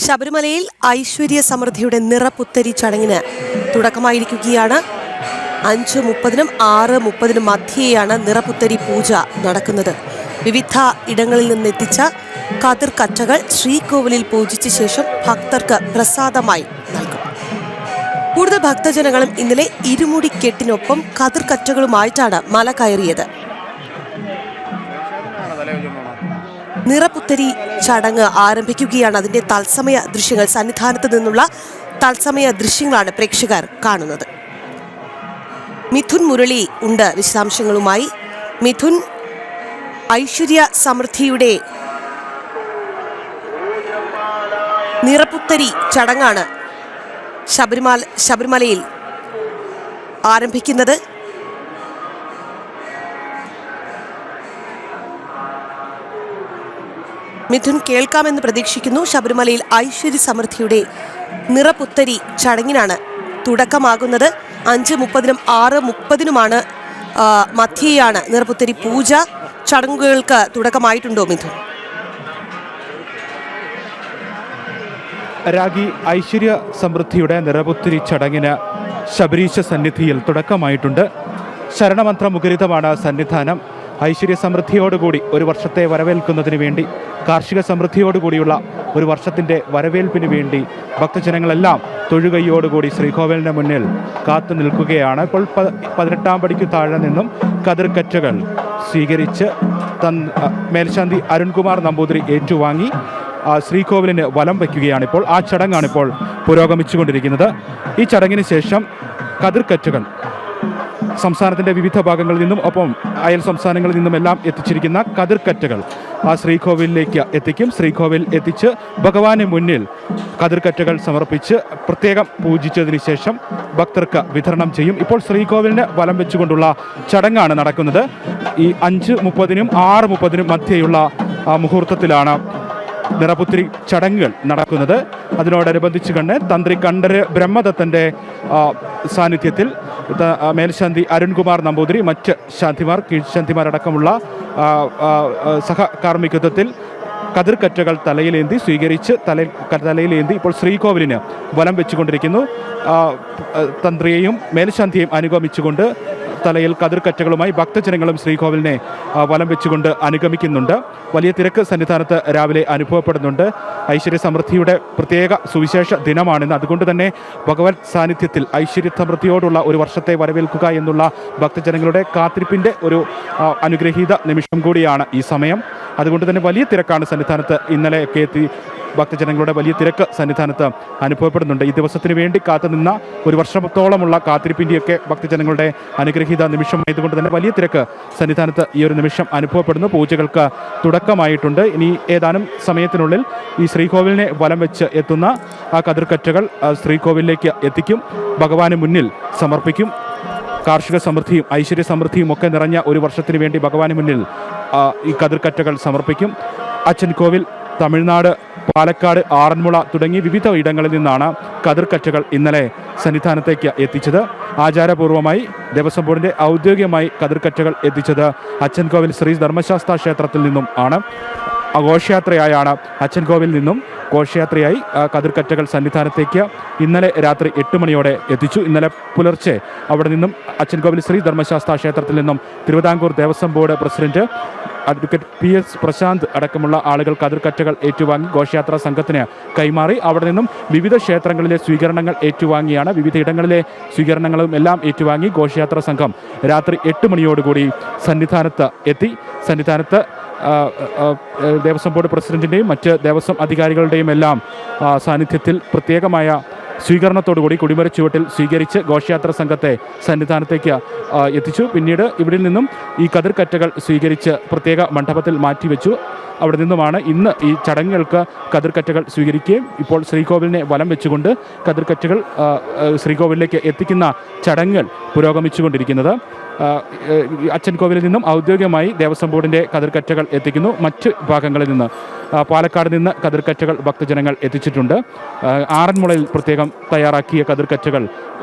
ശബരിമലയിൽ ഐശ്വര്യ സമൃദ്ധിയുടെ നിറപുത്തരി ചടങ്ങിന് തുടക്കമായിരിക്കുകയാണ്. 5:30-നും 6:30-നും മധ്യേയാണ് നിറപുത്തരി പൂജ നടക്കുന്നത്. വിവിധ ഇടങ്ങളിൽ നിന്നെത്തിച്ച കതിർ കറ്റകൾ ശ്രീകോവിലിൽ പൂജിച്ച ശേഷം ഭക്തർക്ക് പ്രസാദമായി നൽകും. കൂടുതൽ ഭക്തജനങ്ങളും ഇന്നലെ ഇരുമുടിക്കെട്ടിനൊപ്പം കതിർ കറ്റകളുമായിട്ടാണ് മല കയറിയത്. നിറപുത്തരി ചടങ്ങ് ആരംഭിക്കുകയാണ്. അതിന്റെ തത്സമയ ദൃശ്യങ്ങൾ, സന്നിധാനത്ത് നിന്നുള്ള തത്സമയ ദൃശ്യങ്ങളാണ് പ്രേക്ഷകർ കാണുന്നത്. മിഥുൻ മുരളി ഉണ്ട് വിശദാംശങ്ങളുമായി. മിഥുൻ, ഐശ്വര്യ സമൃദ്ധിയുടെ നിറപുത്തരി ചടങ്ങാണ് ശബരിമലയിൽ ആരംഭിക്കുന്നത്. മിഥുൻ, കേൾക്കാമെന്ന് പ്രതീക്ഷിക്കുന്നു. ശബരിമലയിൽ ഐശ്വര്യ സമൃദ്ധിയുടെ നിറപുത്തരി ചടങ്ങിനാണ് തുടക്കമാകുന്നത്. 5:30-നും 6:30-നുമാണ് മധ്യേയാണ് നിറപുത്തരി പൂജ. ചടങ്ങുകൾക്ക് തുടക്കമായിട്ടുണ്ടോ മിഥുൻ? രാഗി, ഐശ്വര്യ സമൃദ്ധിയുടെ നിറപുത്തരി ചടങ്ങിന് ശബരീശ സന്നിധിയിൽ തുടക്കമായിട്ടുണ്ട്. ശരണമന്ത്ര മുഖരിതമാണ് സന്നിധാനം. ഐശ്വര്യ സമൃദ്ധിയോടുകൂടി ഒരു വർഷത്തെ വരവേൽക്കുന്നതിന് വേണ്ടി, കാർഷിക സമൃദ്ധിയോടുകൂടിയുള്ള ഒരു വർഷത്തിൻ്റെ വരവേൽപ്പിന് വേണ്ടി ഭക്തജനങ്ങളെല്ലാം തൊഴുകൈയോടുകൂടി ശ്രീകോവിലിന് മുന്നിൽ കാത്തു നിൽക്കുകയാണ്. ഇപ്പോൾ 18-ാം പടിക്ക് താഴെ നിന്നും കതിർക്കറ്റകൾ സ്വീകരിച്ച് മേൽശാന്തി അരുൺകുമാർ നമ്പൂതിരി ഏറ്റുവാങ്ങി ശ്രീകോവിലിന് വലം വയ്ക്കുകയാണ്. ഇപ്പോൾ ആ ചടങ്ങാണിപ്പോൾ പുരോഗമിച്ചുകൊണ്ടിരിക്കുന്നത്. ഈ ചടങ്ങിന് ശേഷം കതിർക്കറ്റകൾ സംസ്ഥാനത്തിൻ്റെ വിവിധ ഭാഗങ്ങളിൽ നിന്നും ഒപ്പം അയൽ സംസ്ഥാനങ്ങളിൽ നിന്നുമെല്ലാം എത്തിച്ചിരിക്കുന്ന കതിർക്കറ്റകൾ ആ ശ്രീകോവിലിലേക്ക് എത്തിക്കും. ശ്രീകോവിൽ എത്തിച്ച് ഭഗവാന് മുന്നിൽ കതിർക്കറ്റകൾ സമർപ്പിച്ച് പ്രത്യേകം പൂജിച്ചതിന് ശേഷം ഭക്തർക്ക് വിതരണം ചെയ്യും. ഇപ്പോൾ ശ്രീകോവിലിന് വലം വെച്ചുകൊണ്ടുള്ള ചടങ്ങാണ് നടക്കുന്നത്. ഈ 5:30-നും 6:30-നും മധ്യേയുള്ള മുഹൂർത്തത്തിലാണ് നിറപുത്തരി ചടങ്ങുകൾ നടക്കുന്നത്. അതിനോടനുബന്ധിച്ച് കണ്ട് തന്ത്രി കണ്ഠര് ബ്രഹ്മദത്തൻ്റെ സാന്നിധ്യത്തിൽ മേൽശാന്തി അരുൺകുമാർ നമ്പൂതിരി, മറ്റ് ശാന്തിമാർ, കീഴ്ശാന്തിമാരടക്കമുള്ള സഹകാർമ്മികത്വത്തിൽ കതിർക്കറ്റകൾ തലയിലേന്തി സ്വീകരിച്ച് തലയിലേന്തി ഇപ്പോൾ ശ്രീകോവിലിന് വലം വെച്ചുകൊണ്ടിരിക്കുന്നു. തന്ത്രിയെയും മേൽശാന്തിയെയും അനുഗമിച്ചുകൊണ്ട് തലയിൽ കതിർക്കറ്റകളുമായി ഭക്തജനങ്ങളും ശ്രീകോവിലിനെ വലം വെച്ചുകൊണ്ട് അനുഗമിക്കുന്നുണ്ട്. വലിയ തിരക്ക് സന്നിധാനത്ത് രാവിലെ അനുഭവപ്പെടുന്നുണ്ട്. ഐശ്വര്യ സമൃദ്ധിയുടെ പ്രത്യേക സുവിശേഷ ദിനമാണിന്ന്. അതുകൊണ്ട് തന്നെ ഭഗവത് സാന്നിധ്യത്തിൽ ഐശ്വര്യ സമൃദ്ധിയോടുള്ള ഒരു വർഷത്തെ വരവേൽക്കുക എന്നുള്ള ഭക്തജനങ്ങളുടെ കാത്തിരിപ്പിൻ്റെ ഒരു അനുഗ്രഹീത നിമിഷം കൂടിയാണ് ഈ സമയം. അതുകൊണ്ട് തന്നെ വലിയ തിരക്കാണ് സന്നിധാനത്ത്. ഇന്നലെയൊക്കെ എത്തി ഭക്തജനങ്ങളുടെ വലിയ തിരക്ക് സന്നിധാനത്ത് അനുഭവപ്പെടുന്നുണ്ട്. ഈ ദിവസത്തിന് വേണ്ടി കാത്തുനിന്ന ഒരു വർഷത്തോളമുള്ള കാത്തിരിപ്പിൻ്റെയൊക്കെ ഭക്തജനങ്ങളുടെ അനുഗ്രഹീത നിമിഷമായതുകൊണ്ട് തന്നെ വലിയ തിരക്ക് സന്നിധാനത്ത് ഈ ഒരു നിമിഷം അനുഭവപ്പെടുന്നു. പൂജകൾക്ക് തുടക്കമായിട്ടുണ്ട്. ഇനി ഏതാനും സമയത്തിനുള്ളിൽ ഈ ശ്രീകോവിലിനെ വലം വെച്ച് എത്തുന്ന ആ കതിർക്കറ്റകൾ ശ്രീകോവിലിലേക്ക് എത്തിക്കും, ഭഗവാന് മുന്നിൽ സമർപ്പിക്കും. കാർഷിക സമൃദ്ധിയും ഐശ്വര്യ സമൃദ്ധിയും ഒക്കെ നിറഞ്ഞ ഒരു വർഷത്തിന് വേണ്ടി ഭഗവാന് മുന്നിൽ ഈ കതിർക്കറ്റകൾ സമർപ്പിക്കും. അച്ചൻകോവിൽ, തമിഴ്നാട്, പാലക്കാട്, ആറന്മുള തുടങ്ങി വിവിധ ഇടങ്ങളിൽ നിന്നാണ് കതിർക്കറ്റകൾ ഇന്നലെ സന്നിധാനത്തേക്ക് എത്തിച്ചത്. ആചാരപൂർവ്വമായി ദേവസ്വം ബോർഡിൻ്റെ ഔദ്യോഗികമായി കതിർക്കറ്റകൾ എത്തിച്ചത് അച്ചൻകോവിൽ ശ്രീ ധർമ്മശാസ്ത്ര ക്ഷേത്രത്തിൽ നിന്നും ആണ്. ഘോഷയാത്രയായാണ് അച്ചൻകോവിൽ നിന്നും ഘോഷയാത്രയായി കതിർക്കറ്റകൾ സന്നിധാനത്തേക്ക് ഇന്നലെ രാത്രി 8 മണിയോടെ എത്തിച്ചു. ഇന്നലെ പുലർച്ചെ അവിടെ നിന്നും അച്ചൻകോവിൽ ശ്രീ ധർമ്മശാസ്ത്ര ക്ഷേത്രത്തിൽ നിന്നും Thiruvithamkoor Devaswom board president advocate PS Prasanth അടക്കമുള്ള ആളുകൾ കതിർക്കറ്റകൾ ഏറ്റുവാങ്ങി ഘോഷയാത്രാ സംഘത്തിന് കൈമാറി. അവിടെ നിന്നും വിവിധ ക്ഷേത്രങ്ങളിലെ സ്വീകരണങ്ങൾ ഏറ്റുവാങ്ങിയാണ്. വിവിധ ഇടങ്ങളിലെ സ്വീകരണങ്ങളും എല്ലാം ഏറ്റുവാങ്ങി ഘോഷയാത്രാ സംഘം രാത്രി 8 മണിയോടുകൂടി സന്നിധാനത്ത് എത്തി. സന്നിധാനത്ത് ദേവസ്വം ബോർഡ് പ്രസിഡന്റിൻ്റെയും മറ്റ് ദേവസ്വം അധികാരികളുടെയും എല്ലാം സാന്നിധ്യത്തിൽ പ്രത്യേകമായ സ്വീകരണത്തോടുകൂടി കൊടിമര ചുവട്ടിൽ സ്വീകരിച്ച് ഘോഷയാത്ര സംഘത്തെ സന്നിധാനത്തേക്ക് എത്തിച്ചു. പിന്നീട് ഇവിടെ നിന്നും ഈ കതിർക്കറ്റകൾ സ്വീകരിച്ച് പ്രത്യേക മണ്ഡപത്തിൽ മാറ്റിവെച്ചു. അവിടെ നിന്നുമാണ് ഇന്ന് ഈ ചടങ്ങുകൾക്ക് കതിർക്കറ്റകൾ സ്വീകരിക്കുകയും ഇപ്പോൾ ശ്രീകോവിലിനെ വലം വെച്ചുകൊണ്ട് കതിർക്കറ്റകൾ ശ്രീകോവിലിലേക്ക് എത്തിക്കുന്ന ചടങ്ങുകൾ പുരോഗമിച്ചുകൊണ്ടിരിക്കുന്നത്. അച്ചൻകോവിലിൽ നിന്നും ഔദ്യോഗികമായി ദേവസ്വം ബോർഡിൻ്റെ കതിർക്കറ്റകൾ എത്തിക്കുന്നു. മറ്റ് ഭാഗങ്ങളിൽ നിന്ന് പാലക്കാട് നിന്ന് കതിർക്കറ്റകൾ ഭക്തജനങ്ങൾ എത്തിച്ചിട്ടുണ്ട്. ആറന്മുളയിൽ പ്രത്യേകം തയ്യാറാക്കിയ കതിർക്കറ്റകൾ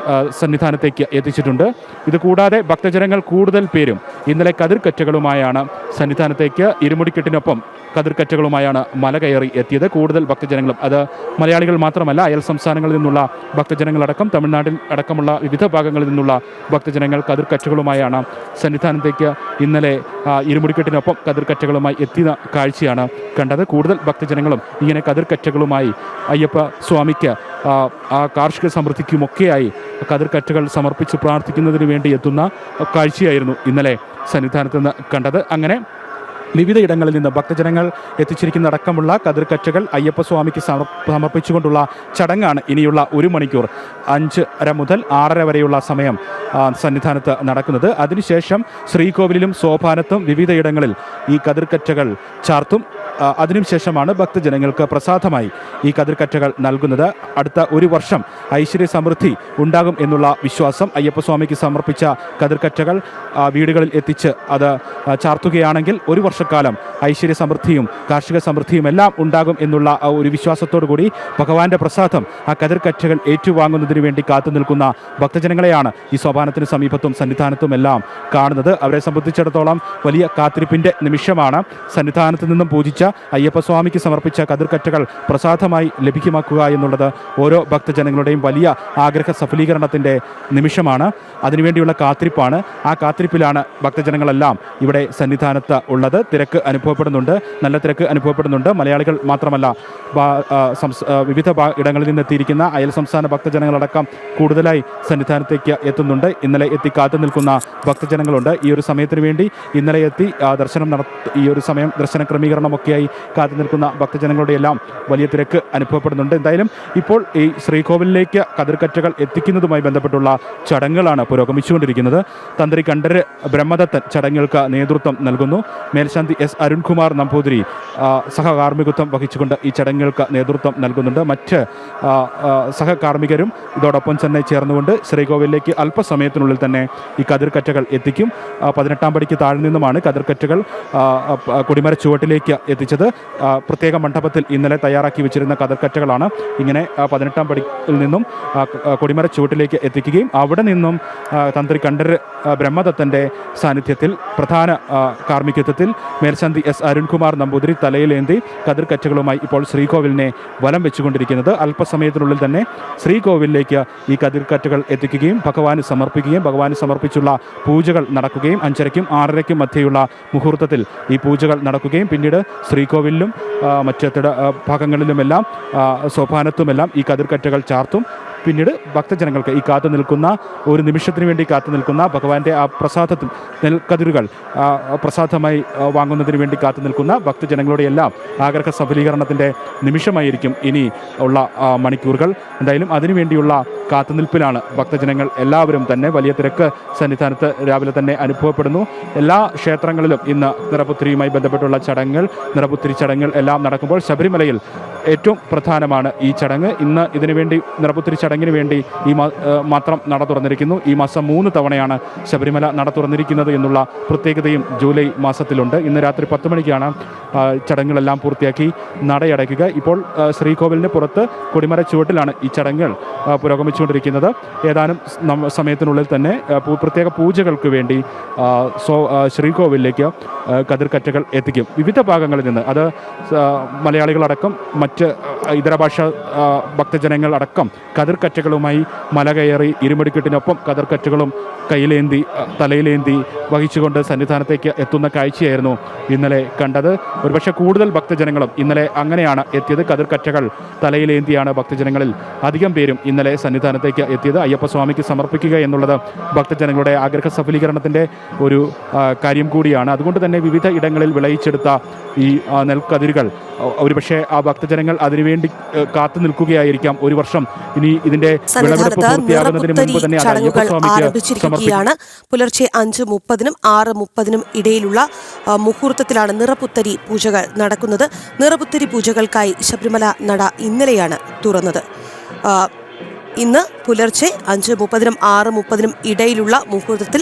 സന്നിധാനത്തേക്ക് എത്തിച്ചിട്ടുണ്ട്. ഇതുകൂടാതെ ഭക്തജനങ്ങൾ കൂടുതൽ പേരും ഇന്നലെ കതിർക്കറ്റകളുമായാണ് സന്നിധാനത്തേക്ക് ഇരുമുടിക്കെട്ടിനൊപ്പം കതിർക്കറ്റകളുമായാണ് മല കയറി എത്തിയത്. കൂടുതൽ ഭക്തജനങ്ങളും, അത് മലയാളികൾ മാത്രമല്ല, അയൽ സംസ്ഥാനങ്ങളിൽ നിന്നുള്ള ഭക്തജനങ്ങളടക്കം തമിഴ്നാട്ടിൽ അടക്കമുള്ള വിവിധ ഭാഗങ്ങളിൽ നിന്നുള്ള ഭക്തജനങ്ങൾ കതിർക്കറ്റകളുമായാണ് സന്നിധാനത്തേക്ക് ഇന്നലെ ഇരുമുടിക്കെട്ടിനൊപ്പം കതിർക്കറ്റകളുമായി എത്തിയ കാഴ്ചയാണ് കണ്ടത്. കൂടുതൽ ഭക്തജനങ്ങളും ഇങ്ങനെ കതിർക്കറ്റകളുമായി അയ്യപ്പ സ്വാമിക്ക് ആ കാർഷിക സമൃദ്ധിക്കുമൊക്കെയായി കതിർക്കറ്റകൾ സമർപ്പിച്ച് പ്രാർത്ഥിക്കുന്നതിന് വേണ്ടി എത്തുന്ന കാഴ്ചയായിരുന്നു ഇന്നലെ സന്നിധാനത്ത് നിന്ന് കണ്ടത്. അങ്ങനെ വിവിധ ഇടങ്ങളിൽ നിന്ന് ഭക്തജനങ്ങൾ എത്തിച്ചിരിക്കുന്നതടക്കമുള്ള കതിർക്കറ്റകൾ അയ്യപ്പസ്വാമിക്ക് സമർപ്പിച്ചുകൊണ്ടുള്ള ചടങ്ങാണ് ഇനിയുള്ള 1 മണിക്കൂർ 5:30 മുതൽ 6:30 വരെയുള്ള സമയം സന്നിധാനത്ത് നടക്കുന്നത്. അതിനുശേഷം ശ്രീകോവിലിലും സോപാനത്തും വിവിധയിടങ്ങളിൽ ഈ കതിർക്കറ്റകൾ ചാർത്തും. അതിനുശേഷമാണ് ഭക്തജനങ്ങൾക്ക് പ്രസാദമായി ഈ കതിർക്കറ്റകൾ നൽകുന്നത്. അടുത്ത 1 വർഷം ഐശ്വര്യ സമൃദ്ധി ഉണ്ടാകും എന്നുള്ള വിശ്വാസം, അയ്യപ്പസ്വാമിക്ക് സമർപ്പിച്ച കതിർക്കറ്റകൾ വീടുകളിൽ എത്തിച്ച് അത് ചാർത്തുകയാണെങ്കിൽ 1 വർഷക്കാലം ഐശ്വര്യ സമൃദ്ധിയും കാർഷിക സമൃദ്ധിയും എല്ലാം ഉണ്ടാകും എന്നുള്ള ഒരു വിശ്വാസത്തോടു കൂടി ഭഗവാന്റെ പ്രസാദം ആ കതിർക്കറ്റകൾ ഏറ്റുവാങ്ങുന്നതിന് വേണ്ടി കാത്തു നിൽക്കുന്ന ഭക്തജനങ്ങളെയാണ് ഈ സോപാനത്തിന് സമീപത്തും സന്നിധാനത്തും എല്ലാം കാണുന്നത്. അവരെ സംബന്ധിച്ചിടത്തോളം വലിയ കാത്തിരിപ്പിൻ്റെ നിമിഷമാണ്. സന്നിധാനത്ത് നിന്നും പൂജിച്ച അയ്യപ്പസ്വാമിക്ക് സമർപ്പിച്ച കതിർക്കറ്റകൾ പ്രസാദമായി ലഭ്യമാക്കുക എന്നുള്ളത് ഓരോ ഭക്തജനങ്ങളുടെയും വലിയ ആഗ്രഹ സഫലീകരണത്തിൻ്റെ നിമിഷമാണ്. അതിനുവേണ്ടിയുള്ള കാത്തിരിപ്പാണ്. ആ കാത്തിരിപ്പിലാണ് ഭക്തജനങ്ങളെല്ലാം ഇവിടെ സന്നിധാനത്ത് ഉള്ളത്. തിരക്ക് അനുഭവപ്പെടുന്നുണ്ട്, നല്ല തിരക്ക് അനുഭവപ്പെടുന്നുണ്ട്. മലയാളികൾ മാത്രമല്ല, വിവിധ ഇടങ്ങളിൽ നിന്നെത്തിയിരിക്കുന്ന അയൽ സംസ്ഥാന ഭക്തജനങ്ങളടക്കം കൂടുതലായി സന്നിധാനത്തേക്ക് എത്തുന്നുണ്ട്. ഇന്നലെ എത്തി കാത്തു നിൽക്കുന്ന ഭക്തജനങ്ങളുണ്ട്. ഈ ഒരു സമയത്തിന് വേണ്ടി ഇന്നലെ എത്തി ഈ ഒരു സമയം ദർശന ക്രമീകരണമൊക്കെയായി കാത്തു നിൽക്കുന്ന ഭക്തജനങ്ങളുടെ എല്ലാം വലിയ തിരക്ക് അനുഭവപ്പെടുന്നുണ്ട്. എന്തായാലും ഇപ്പോൾ ഈ ശ്രീകോവിലിലേക്ക് കതിർക്കറ്റകൾ എത്തിക്കുന്നതുമായി ബന്ധപ്പെട്ടുള്ള ചടങ്ങുകളാണ് പുരോഗമിച്ചുകൊണ്ടിരിക്കുന്നത്. തന്ത്രി കണ്ഠര് ബ്രഹ്മദത്തൻ ചടങ്ങുകൾക്ക് നേതൃത്വം നൽകുന്നു. മേൽശാന്തി എസ് അരുൺകുമാർ നമ്പൂതിരി സഹകാർമ്മികത്വം വഹിച്ചുകൊണ്ട് ഈ ചടങ്ങുകൾക്ക് നേതൃത്വം നൽകുന്നുണ്ട്. മറ്റ് സഹകാർമ്മികരും ഇതോടൊപ്പം തന്നെ ചേർന്നുകൊണ്ട് ശ്രീകോവിലേക്ക് അല്പസമയത്തിനുള്ളിൽ തന്നെ ഈ കതിർക്കറ്റകൾ എത്തിക്കും. 18-ാം പടിക്ക് താഴെ നിന്നുമാണ് കതിർക്കറ്റകൾ കൊടിമര ചുവട്ടിലേക്ക് എത്തിച്ചത്. പ്രത്യേക മണ്ഡപത്തിൽ ഇന്നലെ തയ്യാറാക്കി വെച്ചിരുന്ന കതിർക്കറ്റകളാണ് ഇങ്ങനെ 18-ാം പടിയിൽ നിന്നും കൊടിമര ചുവട്ടിലേക്ക് എത്തിക്കുകയും അവിടെ നിന്നും തന്ത്രി കണ്ഠര് ബ്രഹ്മദത്തൻ്റെ സാന്നിധ്യത്തിൽ പ്രധാന കാർമ്മികത്വത്തിൽ മേൽശാന്തി എസ് അരുൺകുമാർ നമ്പൂതിരി തലയിലേന്തി കതിർക്കറ്റകളുമായി ഇപ്പോൾ ശ്രീകോവിലിനെ വലം വെച്ചുകൊണ്ടിരിക്കുന്നത്. അല്പസമയത്തിനുള്ളിൽ തന്നെ ശ്രീകോവിലിലേക്ക് ഈ കതിർക്കറ്റകൾ എത്തിക്കുകയും ഭഗവാന് സമർപ്പിക്കുകയും ഭഗവാന് സമർപ്പിച്ചുള്ള പൂജകൾ നടക്കുകയും 5:30-ക്കും 6:30-ക്കും മധ്യയുള്ള മുഹൂർത്തത്തിൽ ഈ പൂജകൾ നടക്കുകയും പിന്നീട് ശ്രീകോവിലിലും മറ്റ് ഭാഗങ്ങളിലുമെല്ലാം സോപാനത്തുമെല്ലാം ഈ കതിർക്കറ്റകൾ ചാർത്തും. പിന്നീട് ഭക്തജനങ്ങൾക്ക് ഈ കാത്തു നിൽക്കുന്ന ഒരു നിമിഷത്തിന് വേണ്ടി കാത്തു നിൽക്കുന്ന ഭഗവാന്റെ ആ പ്രസാദത്തിൽ നെൽക്കതിരുകൾ പ്രസാദമായി വാങ്ങുന്നതിന് വേണ്ടി കാത്തു നിൽക്കുന്ന ഭക്തജനങ്ങളുടെ എല്ലാം ആഗ്രഹ സഫലീകരണത്തിൻ്റെ നിമിഷമായിരിക്കും ഇനി ഉള്ള മണിക്കൂറുകൾ. എന്തായാലും അതിനുവേണ്ടിയുള്ള കാത്തുനിൽപ്പിലാണ് ഭക്തജനങ്ങൾ എല്ലാവരും തന്നെ. വലിയ തിരക്ക് സന്നിധാനത്ത് രാവിലെ തന്നെ അനുഭവപ്പെടുന്നു. എല്ലാ ക്ഷേത്രങ്ങളിലും ഇന്ന് നിറപുത്തരിയുമായി ബന്ധപ്പെട്ടുള്ള ചടങ്ങുകൾ, നിറപുത്തരി ചടങ്ങുകൾ എല്ലാം നടക്കുമ്പോൾ ശബരിമലയിൽ ഏറ്റവും പ്രധാനമാണ് ഈ ചടങ്ങ്. ഇന്ന് ഇതിനുവേണ്ടി നിറപുത്തരി ചടങ്ങിന് വേണ്ടി മാത്രം നട തുറന്നിരിക്കുന്നു. ഈ മാസം 3 തവണയാണ് ശബരിമല നട തുറന്നിരിക്കുന്നത് എന്നുള്ള പ്രത്യേകതയും ജൂലൈ മാസത്തിലുണ്ട്. ഇന്ന് രാത്രി 10 മണിക്കാണ് ചടങ്ങുകളെല്ലാം പൂർത്തിയാക്കി നടയടയ്ക്കുക. ഇപ്പോൾ ശ്രീകോവിലിന് പുറത്ത് കൊടിമര ചുവട്ടിലാണ് ഈ ചടങ്ങുകൾ പുരോഗമിച്ചുകൊണ്ടിരിക്കുന്നത്. ഏതാനും സമയത്തിനുള്ളിൽ തന്നെ പ്രത്യേക പൂജകൾക്ക് വേണ്ടി ശ്രീകോവിലേക്ക് കതിർക്കറ്റകൾ എത്തിക്കും. വിവിധ ഭാഗങ്ങളിൽ നിന്ന്, അത് മലയാളികളടക്കം മറ്റ് ഇതര ഭാഷ ഭക്തജനങ്ങൾ അടക്കം കതിർക്കറ്റകളുമായി മല കയറി ഇരുമുടിക്കെട്ടിനൊപ്പം കതിർക്കറ്റകളും കയ്യിലേന്തി തലയിലേന്തി വഹിച്ചുകൊണ്ട് സന്നിധാനത്തേക്ക് എത്തുന്ന കാഴ്ചയായിരുന്നു ഇന്നലെ കണ്ടത്. ഒരുപക്ഷെ കൂടുതൽ ഭക്തജനങ്ങളും ഇന്നലെ അങ്ങനെയാണ് എത്തിയത്. കതിർക്കറ്റകൾ തലയിലേന്തിയാണ് ഭക്തജനങ്ങളിൽ അധികം പേരും ഇന്നലെ സന്നിധാനത്തേക്ക് എത്തിയത്. അയ്യപ്പസ്വാമിക്ക് സമർപ്പിക്കുക എന്നുള്ളത് ഭക്തജനങ്ങളുടെ ആഗ്രഹ സഫലീകരണത്തിൻ്റെ ഒരു കാര്യം കൂടിയാണ്. അതുകൊണ്ട് തന്നെ വിവിധ ഇടങ്ങളിൽ വിളയിച്ചെടുത്ത ഈ നെൽക്കതിരുകൾ ഒരുപക്ഷെ ആ ഭക്തജനങ്ങൾ അതിനുവേണ്ടി കാത്തു നിൽക്കുകയായിരിക്കാം 1 വർഷം. ഇനി ഇതിന്റെ വിളവെടുപ്പ് പൂർത്തിയാകുന്നതിന് മുൻപ് തന്നെ ആരംഭിച്ചിരിക്കുകയാണ്. പുലർച്ചെ 5:30-നും 6:30-നും ഇടയിലുള്ള മുഹൂർത്തത്തിലാണ് നിറപുത്തരി പൂജകൾ നടക്കുന്നത്. നിറപുത്തരി പൂജകൾക്കായി ശബരിമല നട ഇന്നലെയാണ് തുറന്നത്. ഇന്ന് പുലർച്ചെ 5:30-നും 6:30-നും ഇടയിലുള്ള മുഹൂർത്തത്തിൽ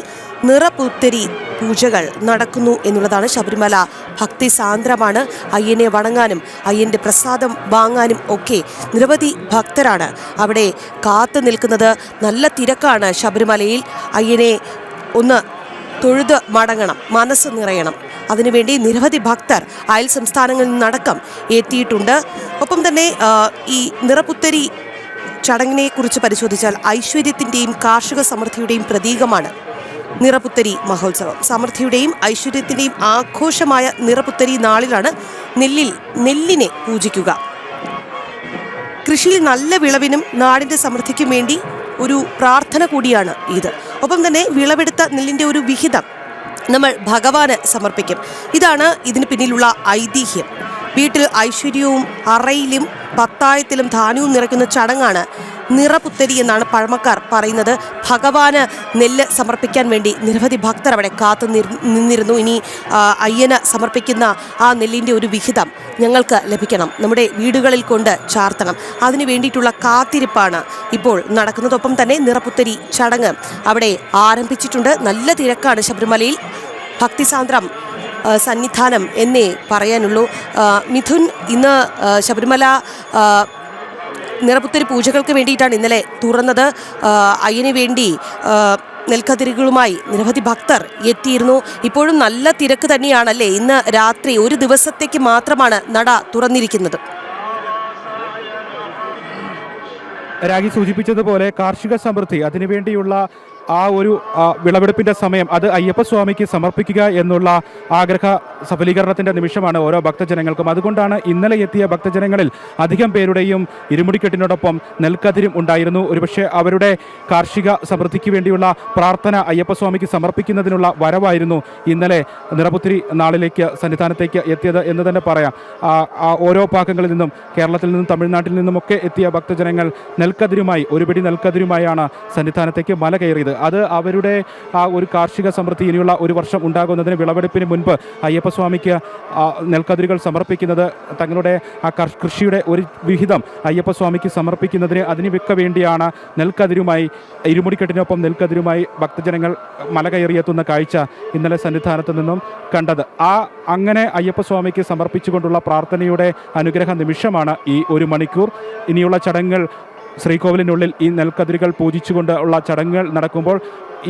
നിറപുത്തരി പൂജകൾ നടക്കുന്നു എന്നുള്ളതാണ്. ശബരിമല ഭക്തി സാന്ദ്രമാണ്. അയ്യനെ വണങ്ങാനും അയ്യൻ്റെ പ്രസാദം വാങ്ങാനും ഒക്കെ നിരവധി ഭക്തരാണ് അവിടെ കാത്തു നിൽക്കുന്നത്. നല്ല തിരക്കാണ് ശബരിമലയിൽ. അയ്യനെ ഒന്ന് തൊഴുത് മടങ്ങണം, മനസ്സ് നിറയണം. അതിനുവേണ്ടി നിരവധി ഭക്തർ അയൽ സംസ്ഥാനങ്ങളിൽ നിന്നടക്കം എത്തിയിട്ടുണ്ട്. ഒപ്പം തന്നെ ഈ നിറപുത്തരി ചടങ്ങിനെ കുറിച്ച് പരിശോധിച്ചാൽ ഐശ്വര്യത്തിൻ്റെയും കാർഷിക സമൃദ്ധിയുടെയും പ്രതീകമാണ് നിറപുത്തരി മഹോത്സവം. സമൃദ്ധിയുടെയും ഐശ്വര്യത്തിൻ്റെയും ആഘോഷമായ നിറപുത്തരി നാളിലാണ് നെല്ലിനെ പൂജിക്കുക. കൃഷിയിൽ നല്ല വിളവിനും നാടിൻ്റെ സമൃദ്ധിക്കും വേണ്ടി ഒരു പ്രാർത്ഥന കൂടിയാണ് ഇത്. ഒപ്പം തന്നെ വിളവെടുത്ത നെല്ലിൻ്റെ ഒരു വിഹിതം നമ്മൾ ഭഗവാന് സമർപ്പിക്കും. ഇതാണ് ഇതിന് പിന്നിലുള്ള ഐതിഹ്യം. വീട്ടിൽ ഐശ്വര്യവും അറയിലും പത്തായത്തിലും ധാന്യവും നിറയ്ക്കുന്ന ചടങ്ങാണ് നിറപുത്തരി എന്നാണ് പഴമക്കാർ പറയുന്നത്. ഭഗവാന് നെല്ല് സമർപ്പിക്കാൻ വേണ്ടി നിരവധി ഭക്തർ അവിടെ കാത്തു നിന്നിരുന്നു. ഇനി അയ്യന് സമർപ്പിക്കുന്ന ആ നെല്ലിൻ്റെ ഒരു വിഹിതം ഞങ്ങൾക്ക് ലഭിക്കണം, നമ്മുടെ വീടുകളിൽ കൊണ്ട് ചാർത്തണം. അതിനു വേണ്ടിയിട്ടുള്ള കാത്തിരിപ്പാണ് ഇപ്പോൾ നടക്കുന്നത്. ഒപ്പം തന്നെ നിറപുത്തരി ചടങ്ങ് അവിടെ ആരംഭിച്ചിട്ടുണ്ട്. നല്ല തിരക്കാണ് ശബരിമലയിൽ. ഭക്തിസാന്ദ്രം സന്നിധാനം എന്നേ പറയാനുള്ളൂ. മിഥുൻ, ഇന്ന് ശബരിമല നിറപുത്തരി പൂജകൾക്ക് വേണ്ടിയിട്ടാണ് ഇന്നലെ തുറന്നത്. അയ്യന് വേണ്ടി നെൽക്കതിരുകളുമായി നിരവധി ഭക്തർ എത്തിയിരുന്നു. ഇപ്പോഴും നല്ല തിരക്ക് തന്നെയാണല്ലേ? ഇന്ന് രാത്രി ഒരു ദിവസത്തേക്ക് മാത്രമാണ് നട തുറന്നിരിക്കുന്നത്. രാഗി സൂചിപ്പിച്ചതുപോലെ കാർഷിക സമൃദ്ധി, അതിനുവേണ്ടിയുള്ള ആ ഒരു വിളവെടുപ്പിൻ്റെ സമയം അത് അയ്യപ്പസ്വാമിക്ക് സമർപ്പിക്കുക എന്നുള്ള ആഗ്രഹ സഫലീകരണത്തിൻ്റെ നിമിഷമാണ് ഓരോ ഭക്തജനങ്ങൾക്കും. അതുകൊണ്ടാണ് ഇന്നലെ എത്തിയ ഭക്തജനങ്ങളിൽ അധികം പേരുടെയും ഇരുമുടിക്കെട്ടിനോടൊപ്പം നെൽക്കതിരും ഉണ്ടായിരുന്നു. ഒരുപക്ഷെ അവരുടെ കാർഷിക സമൃദ്ധിക്ക് വേണ്ടിയുള്ള പ്രാർത്ഥന അയ്യപ്പസ്വാമിക്ക് സമർപ്പിക്കുന്നതിനുള്ള വരവായിരുന്നു ഇന്നലെ നിറപുത്തരി നാളിലേക്ക് സന്നിധാനത്തേക്ക് എത്തിയത് എന്ന് തന്നെ പറയാം. ഓരോ ഭാഗങ്ങളിൽ നിന്നും, കേരളത്തിൽ നിന്നും തമിഴ്നാട്ടിൽ നിന്നുമൊക്കെ എത്തിയ ഭക്തജനങ്ങൾ നെൽക്കതിരുമായി, ഒരുപിടി നെൽക്കതിരുമായാണ് സന്നിധാനത്തേക്ക് മല കയറിയത്. അത് അവരുടെ ആ ഒരു കാർഷിക സമൃദ്ധി ഇനിയുള്ള ഒരു വർഷം ഉണ്ടാകുന്നതിന് വിളവെടുപ്പിന് മുൻപ് അയ്യപ്പസ്വാമിക്ക് നെൽക്കതിരുകൾ സമർപ്പിക്കുന്നത്, തങ്ങളുടെ ആ കൃഷിയുടെ ഒരു വിഹിതം അയ്യപ്പസ്വാമിക്ക് സമർപ്പിക്കുന്നതിന് അതിനുവെക്ക വേണ്ടിയാണ് നെൽക്കതിരുമായി, ഇരുമുടിക്കെട്ടിനൊപ്പം നെൽക്കതിരുമായി ഭക്തജനങ്ങൾ മല കയറിയെത്തുന്ന കാഴ്ച ഇന്നലെ സന്നിധാനത്ത് നിന്നും കണ്ടത്. അങ്ങനെ അയ്യപ്പസ്വാമിക്ക് സമർപ്പിച്ചുകൊണ്ടുള്ള പ്രാർത്ഥനയുടെ അനുഗ്രഹ നിമിഷമാണ് ഈ ഒരു മണിക്കൂർ. ഇനിയുള്ള ചടങ്ങുകൾ ശ്രീകോവിലിനുള്ളിൽ ഈ നെൽക്കതിരുകൾ പൂജിച്ചുകൊണ്ട് ഉള്ള ചടങ്ങുകൾ നടക്കുമ്പോൾ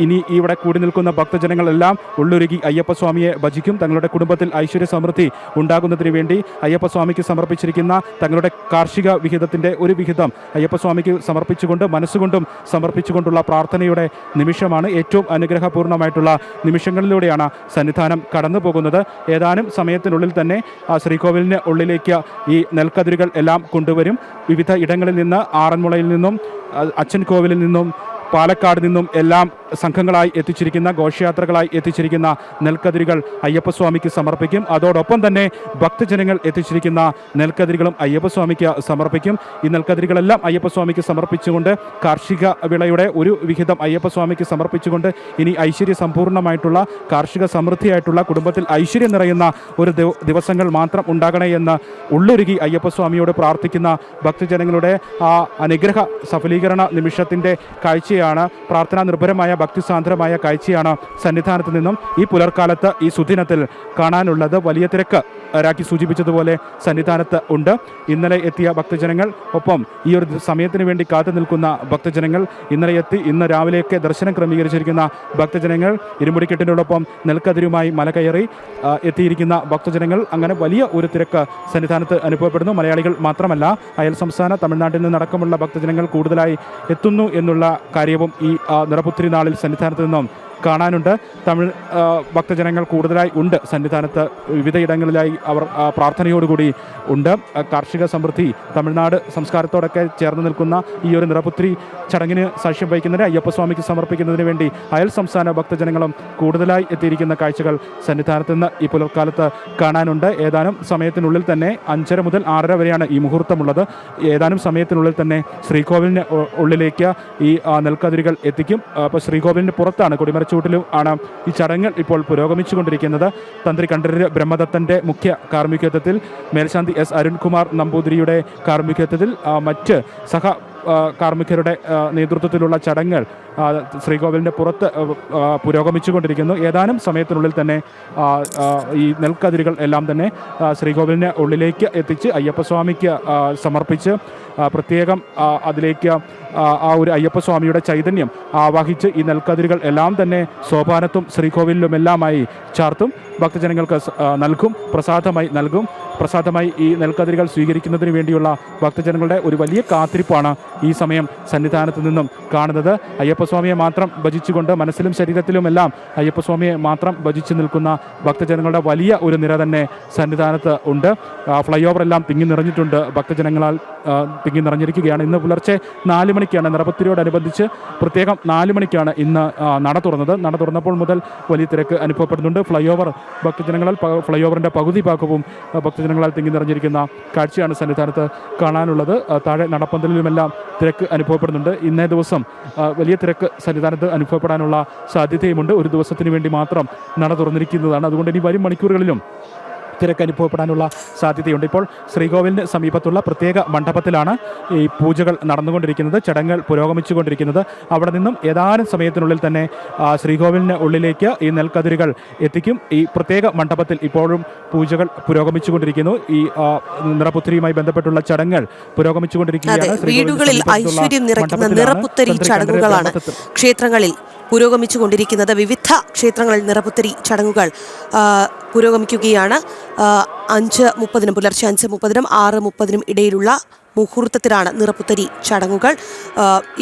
ഇനി ഇവിടെ കൂടി നിൽക്കുന്ന ഭക്തജനങ്ങളെല്ലാം ഉള്ളുരുകി അയ്യപ്പസ്വാമിയെ ഭജിക്കും. തങ്ങളുടെ കുടുംബത്തിൽ ഐശ്വര്യ സമൃദ്ധി ഉണ്ടാകുന്നതിന് വേണ്ടി അയ്യപ്പസ്വാമിക്ക് സമർപ്പിച്ചിരിക്കുന്ന തങ്ങളുടെ കാർഷിക വിഹിതത്തിൻ്റെ ഒരു വിഹിതം അയ്യപ്പസ്വാമിക്ക് സമർപ്പിച്ചുകൊണ്ട്, മനസ്സുകൊണ്ടും സമർപ്പിച്ചുകൊണ്ടുള്ള പ്രാർത്ഥനയുടെ നിമിഷമാണ്. ഏറ്റവും അനുഗ്രഹപൂർണ്ണമായിട്ടുള്ള നിമിഷങ്ങളിലൂടെയാണ് സന്നിധാനം കടന്നു പോകുന്നത്. ഏതാനും സമയത്തിനുള്ളിൽ തന്നെ ശ്രീകോവിലിന് ഉള്ളിലേക്ക് ഈ നെൽക്കതിരുകൾ എല്ലാം കൊണ്ടുവരും. വിവിധ ഇടങ്ങളിൽ നിന്ന്, ആറന്മുളയിൽ നിന്നും, അച്ഛൻ കോവിലിൽ നിന്നും, പാലക്കാട് നിന്നും എല്ലാം സംഘങ്ങളായി എത്തിച്ചിരിക്കുന്ന, ഘോഷയാത്രകളായി എത്തിച്ചിരിക്കുന്ന നെൽക്കതിരുകൾ അയ്യപ്പസ്വാമിക്ക് സമർപ്പിക്കും. അതോടൊപ്പം തന്നെ ഭക്തജനങ്ങൾ എത്തിച്ചിരിക്കുന്ന നെൽക്കതിരുകളും അയ്യപ്പസ്വാമിക്ക് സമർപ്പിക്കും. ഈ നെൽക്കതിരുകളെല്ലാം അയ്യപ്പസ്വാമിക്ക് സമർപ്പിച്ചുകൊണ്ട്, കാർഷിക വിളയുടെ ഒരു വിഹിതം അയ്യപ്പസ്വാമിക്ക് സമർപ്പിച്ചുകൊണ്ട് ഇനി ഐശ്വര്യ സമ്പൂർണ്ണമായിട്ടുള്ള, കാർഷിക സമൃദ്ധിയായിട്ടുള്ള, കുടുംബത്തിൽ ഐശ്വര്യം നിറയുന്ന ഒരു ദിവസങ്ങൾ മാത്രം ഉണ്ടാകണേ എന്ന് ഉള്ളുരുകി അയ്യപ്പസ്വാമിയോട് പ്രാർത്ഥിക്കുന്ന ഭക്തജനങ്ങളുടെ ആ അനുഗ്രഹ സഫലീകരണ നിമിഷത്തിൻ്റെ കാഴ്ചയാണ്, പ്രാർത്ഥനാ നിർഭരമായ ഭക്തിസാന്ദ്രമായ കാഴ്ചയാണ് സന്നിധാനത്ത് നിന്നും ഈ പുലർക്കാലത്ത്, ഈ സുദിനത്തിൽ കാണാനുള്ളത്. വലിയ തിരക്ക് രാഖി സൂചിപ്പിച്ചതുപോലെ സന്നിധാനത്ത് ഉണ്ട്. ഇന്നലെ എത്തിയ ഭക്തജനങ്ങൾ, ഒപ്പം ഈ ഒരു സമയത്തിന് വേണ്ടി കാത്തു നിൽക്കുന്ന ഭക്തജനങ്ങൾ, ഇന്നലെ എത്തി ഇന്ന് രാവിലെയൊക്കെ ദർശനം ക്രമീകരിച്ചിരിക്കുന്ന ഭക്തജനങ്ങൾ, ഇരുമുടിക്കെട്ടിനോടൊപ്പം നെൽക്കതിരുമായി മല കയറി എത്തിയിരിക്കുന്ന ഭക്തജനങ്ങൾ, അങ്ങനെ വലിയ ഒരു തിരക്ക് സന്നിധാനത്ത് അനുഭവപ്പെടുന്നു. മലയാളികൾ മാത്രമല്ല, അയൽ സംസ്ഥാന തമിഴ്നാട്ടിൽ നിന്നടക്കമുള്ള ഭക്തജനങ്ങൾ കൂടുതലായി എത്തുന്നു എന്നുള്ള കാര്യവും ഈ നിറപുത്തരി നാളിൽ സന്നിധാനത്ത് നിന്നും കാണാനുണ്ട്. തമിഴ് ഭക്തജനങ്ങൾ കൂടുതലായി ഉണ്ട് സന്നിധാനത്ത്. വിവിധയിടങ്ങളിലായി അവർ പ്രാർത്ഥനയോടുകൂടി ഉണ്ട്. കാർഷിക സമൃദ്ധി, തമിഴ്നാട് സംസ്കാരത്തോടൊക്കെ ചേർന്ന് നിൽക്കുന്ന ഈ ഒരു നിറപുത്തരി ചടങ്ങിന് സാക്ഷ്യം വഹിക്കുന്നതിന്, അയ്യപ്പസ്വാമിക്ക് സമർപ്പിക്കുന്നതിന് വേണ്ടി അയൽ സംസ്ഥാന ഭക്തജനങ്ങളും കൂടുതലായി എത്തിയിരിക്കുന്ന കാഴ്ചകൾ സന്നിധാനത്ത് നിന്ന് ഈ പുലർക്കാലത്ത് കാണാനുണ്ട്. ഏതാനും സമയത്തിനുള്ളിൽ തന്നെ 5:30 മുതൽ 6:30 വരെയാണ് ഈ മുഹൂർത്തമുള്ളത്. ഏതാനും സമയത്തിനുള്ളിൽ തന്നെ ശ്രീകോവിലിന് ഉള്ളിലേക്ക് ഈ നെൽക്കതിരുകൾ എത്തിക്കും. അപ്പോൾ ശ്രീകോവിലിന് പുറത്താണ്, കൊടിമരച്ചൂട്ടിലും ആണ് ഈ ചടങ്ങ് ഇപ്പോൾ പുരോഗമിച്ചുകൊണ്ടിരിക്കുന്നത്. തന്ത്രി കണ്ഠരര് ബ്രഹ്മദത്തൻ്റെ മുഖ്യ കാർമ്മികത്വത്തിൽ, മേൽശാന്തി എസ് അരുൺകുമാർ നമ്പൂതിരിയുടെ കാർമ്മികത്വത്തിൽ, മറ്റ് കാർമ്മികരുടെ നേതൃത്വത്തിലുള്ള ചടങ്ങുകൾ ശ്രീകോവിലിൻ്റെ പുറത്ത് പുരോഗമിച്ചുകൊണ്ടിരിക്കുന്നു. ഏതാനും സമയത്തിനുള്ളിൽ തന്നെ ഈ നെൽക്കതിരുകൾ എല്ലാം തന്നെ ശ്രീകോവിലിൻ്റെ ഉള്ളിലേക്ക് എത്തിച്ച് അയ്യപ്പസ്വാമിക്ക് സമർപ്പിച്ച് പ്രത്യേകം അതിലേക്ക് ആ ഒരു അയ്യപ്പസ്വാമിയുടെ ചൈതന്യം ആവാഹിച്ച് ഈ നെൽക്കതിരുകൾ എല്ലാം തന്നെ സോപാനത്തും ശ്രീകോവിലിലുമെല്ലാമായി ചാർത്തും ഭക്തജനങ്ങൾക്ക് നൽകും, പ്രസാദമായി നൽകും. പ്രസാദമായി ഈ നെൽക്കതിരുകൾ സ്വീകരിക്കുന്നതിന് വേണ്ടിയുള്ള ഭക്തജനങ്ങളുടെ ഒരു വലിയ കാത്തിരിപ്പാണ് ഈ സമയം സന്നിധാനത്ത് നിന്നും കാണുന്നത്. അയ്യപ്പസ്വാമിയെ മാത്രം ഭജിച്ചുകൊണ്ട് മനസ്സിലും ശരീരത്തിലുമെല്ലാം അയ്യപ്പസ്വാമിയെ മാത്രം ഭജിച്ചു നിൽക്കുന്ന ഭക്തജനങ്ങളുടെ വലിയ ഒരു നിര തന്നെ സന്നിധാനത്ത് ഉണ്ട്. ഫ്ലൈ ഓവറെല്ലാം തിങ്ങി നിറഞ്ഞിട്ടുണ്ട്, ഭക്തജനങ്ങളാൽ തിങ്ങി നിറഞ്ഞിരിക്കുകയാണ്. ഇന്ന് പുലർച്ചെ 4 മണിക്കാണ് നിറപുത്തരിയോടനുബന്ധിച്ച് പ്രത്യേകം 4 മണിക്കാണ് ഇന്ന് നട തുറന്നത്. നട തുറന്നപ്പോൾ മുതൽ വലിയ തിരക്ക് അനുഭവപ്പെടുന്നുണ്ട്. ഫ്ലൈ ഓവർ ഭക്തജനങ്ങളാൽ ഫ്ലൈ ഓവറിൻ്റെ പകുതി ഭാഗവും ഭക്തജനങ്ങളാൽ തിങ്ങി നിറഞ്ഞിരിക്കുന്ന കാഴ്ചയാണ് സന്നിധാനത്ത് കാണാനുള്ളത്. താഴെ നടപ്പന്തലിലുമെല്ലാം തിരക്ക് അനുഭവപ്പെടുന്നുണ്ട്. ഇന്നേ ദിവസം വലിയ തിരക്ക് സന്നിധാനത്ത് അനുഭവപ്പെടാനുള്ള സാധ്യതയുമുണ്ട്. ഒരു ദിവസത്തിന് വേണ്ടി മാത്രം നട തുറന്നിരിക്കുന്നതാണ്. അതുകൊണ്ട് ഇനി വരും മണിക്കൂറുകളിലും തിരക്ക് അനുഭവപ്പെടാനുള്ള സാധ്യതയുണ്ട്. ഇപ്പോൾ ശ്രീകോവിലിന് സമീപത്തുള്ള പ്രത്യേക മണ്ഡപത്തിലാണ് ഈ പൂജകൾ നടന്നുകൊണ്ടിരിക്കുന്നത്, ചടങ്ങുകൾ പുരോഗമിച്ചുകൊണ്ടിരിക്കുന്നത്. അവിടെ നിന്നും ഏതാനും സമയത്തിനുള്ളിൽ തന്നെ ശ്രീകോവിലിന് ഉള്ളിലേക്ക് ഈ നെൽക്കതിരുകൾ എത്തിക്കും. ഈ പ്രത്യേക മണ്ഡപത്തിൽ ഇപ്പോഴും പൂജകൾ പുരോഗമിച്ചുകൊണ്ടിരിക്കുന്നു. ഈ നിറപുത്തരിയുമായി ബന്ധപ്പെട്ടുള്ള ചടങ്ങുകൾ പുരോഗമിച്ചുകൊണ്ടിരിക്കുകയാണ്. വീടുകളിൽ ഐശ്വര്യം നിറയ്ക്കുന്ന നിറപുത്തരി ചടങ്ങുകളാണ് ക്ഷേത്രങ്ങളിൽ പുരോഗമിച്ചുകൊണ്ടിരിക്കുന്നത്. വിവിധ ക്ഷേത്രങ്ങളിൽ നിറപുത്തരി ചടങ്ങുകൾ പുരോഗമിക്കുകയാണ്. 5:30 പുലർച്ചെ 5:30 6:30 ഇടയിലുള്ള മുഹൂർത്തത്തിലാണ് നിറപുത്തരി ചടങ്ങുകൾ.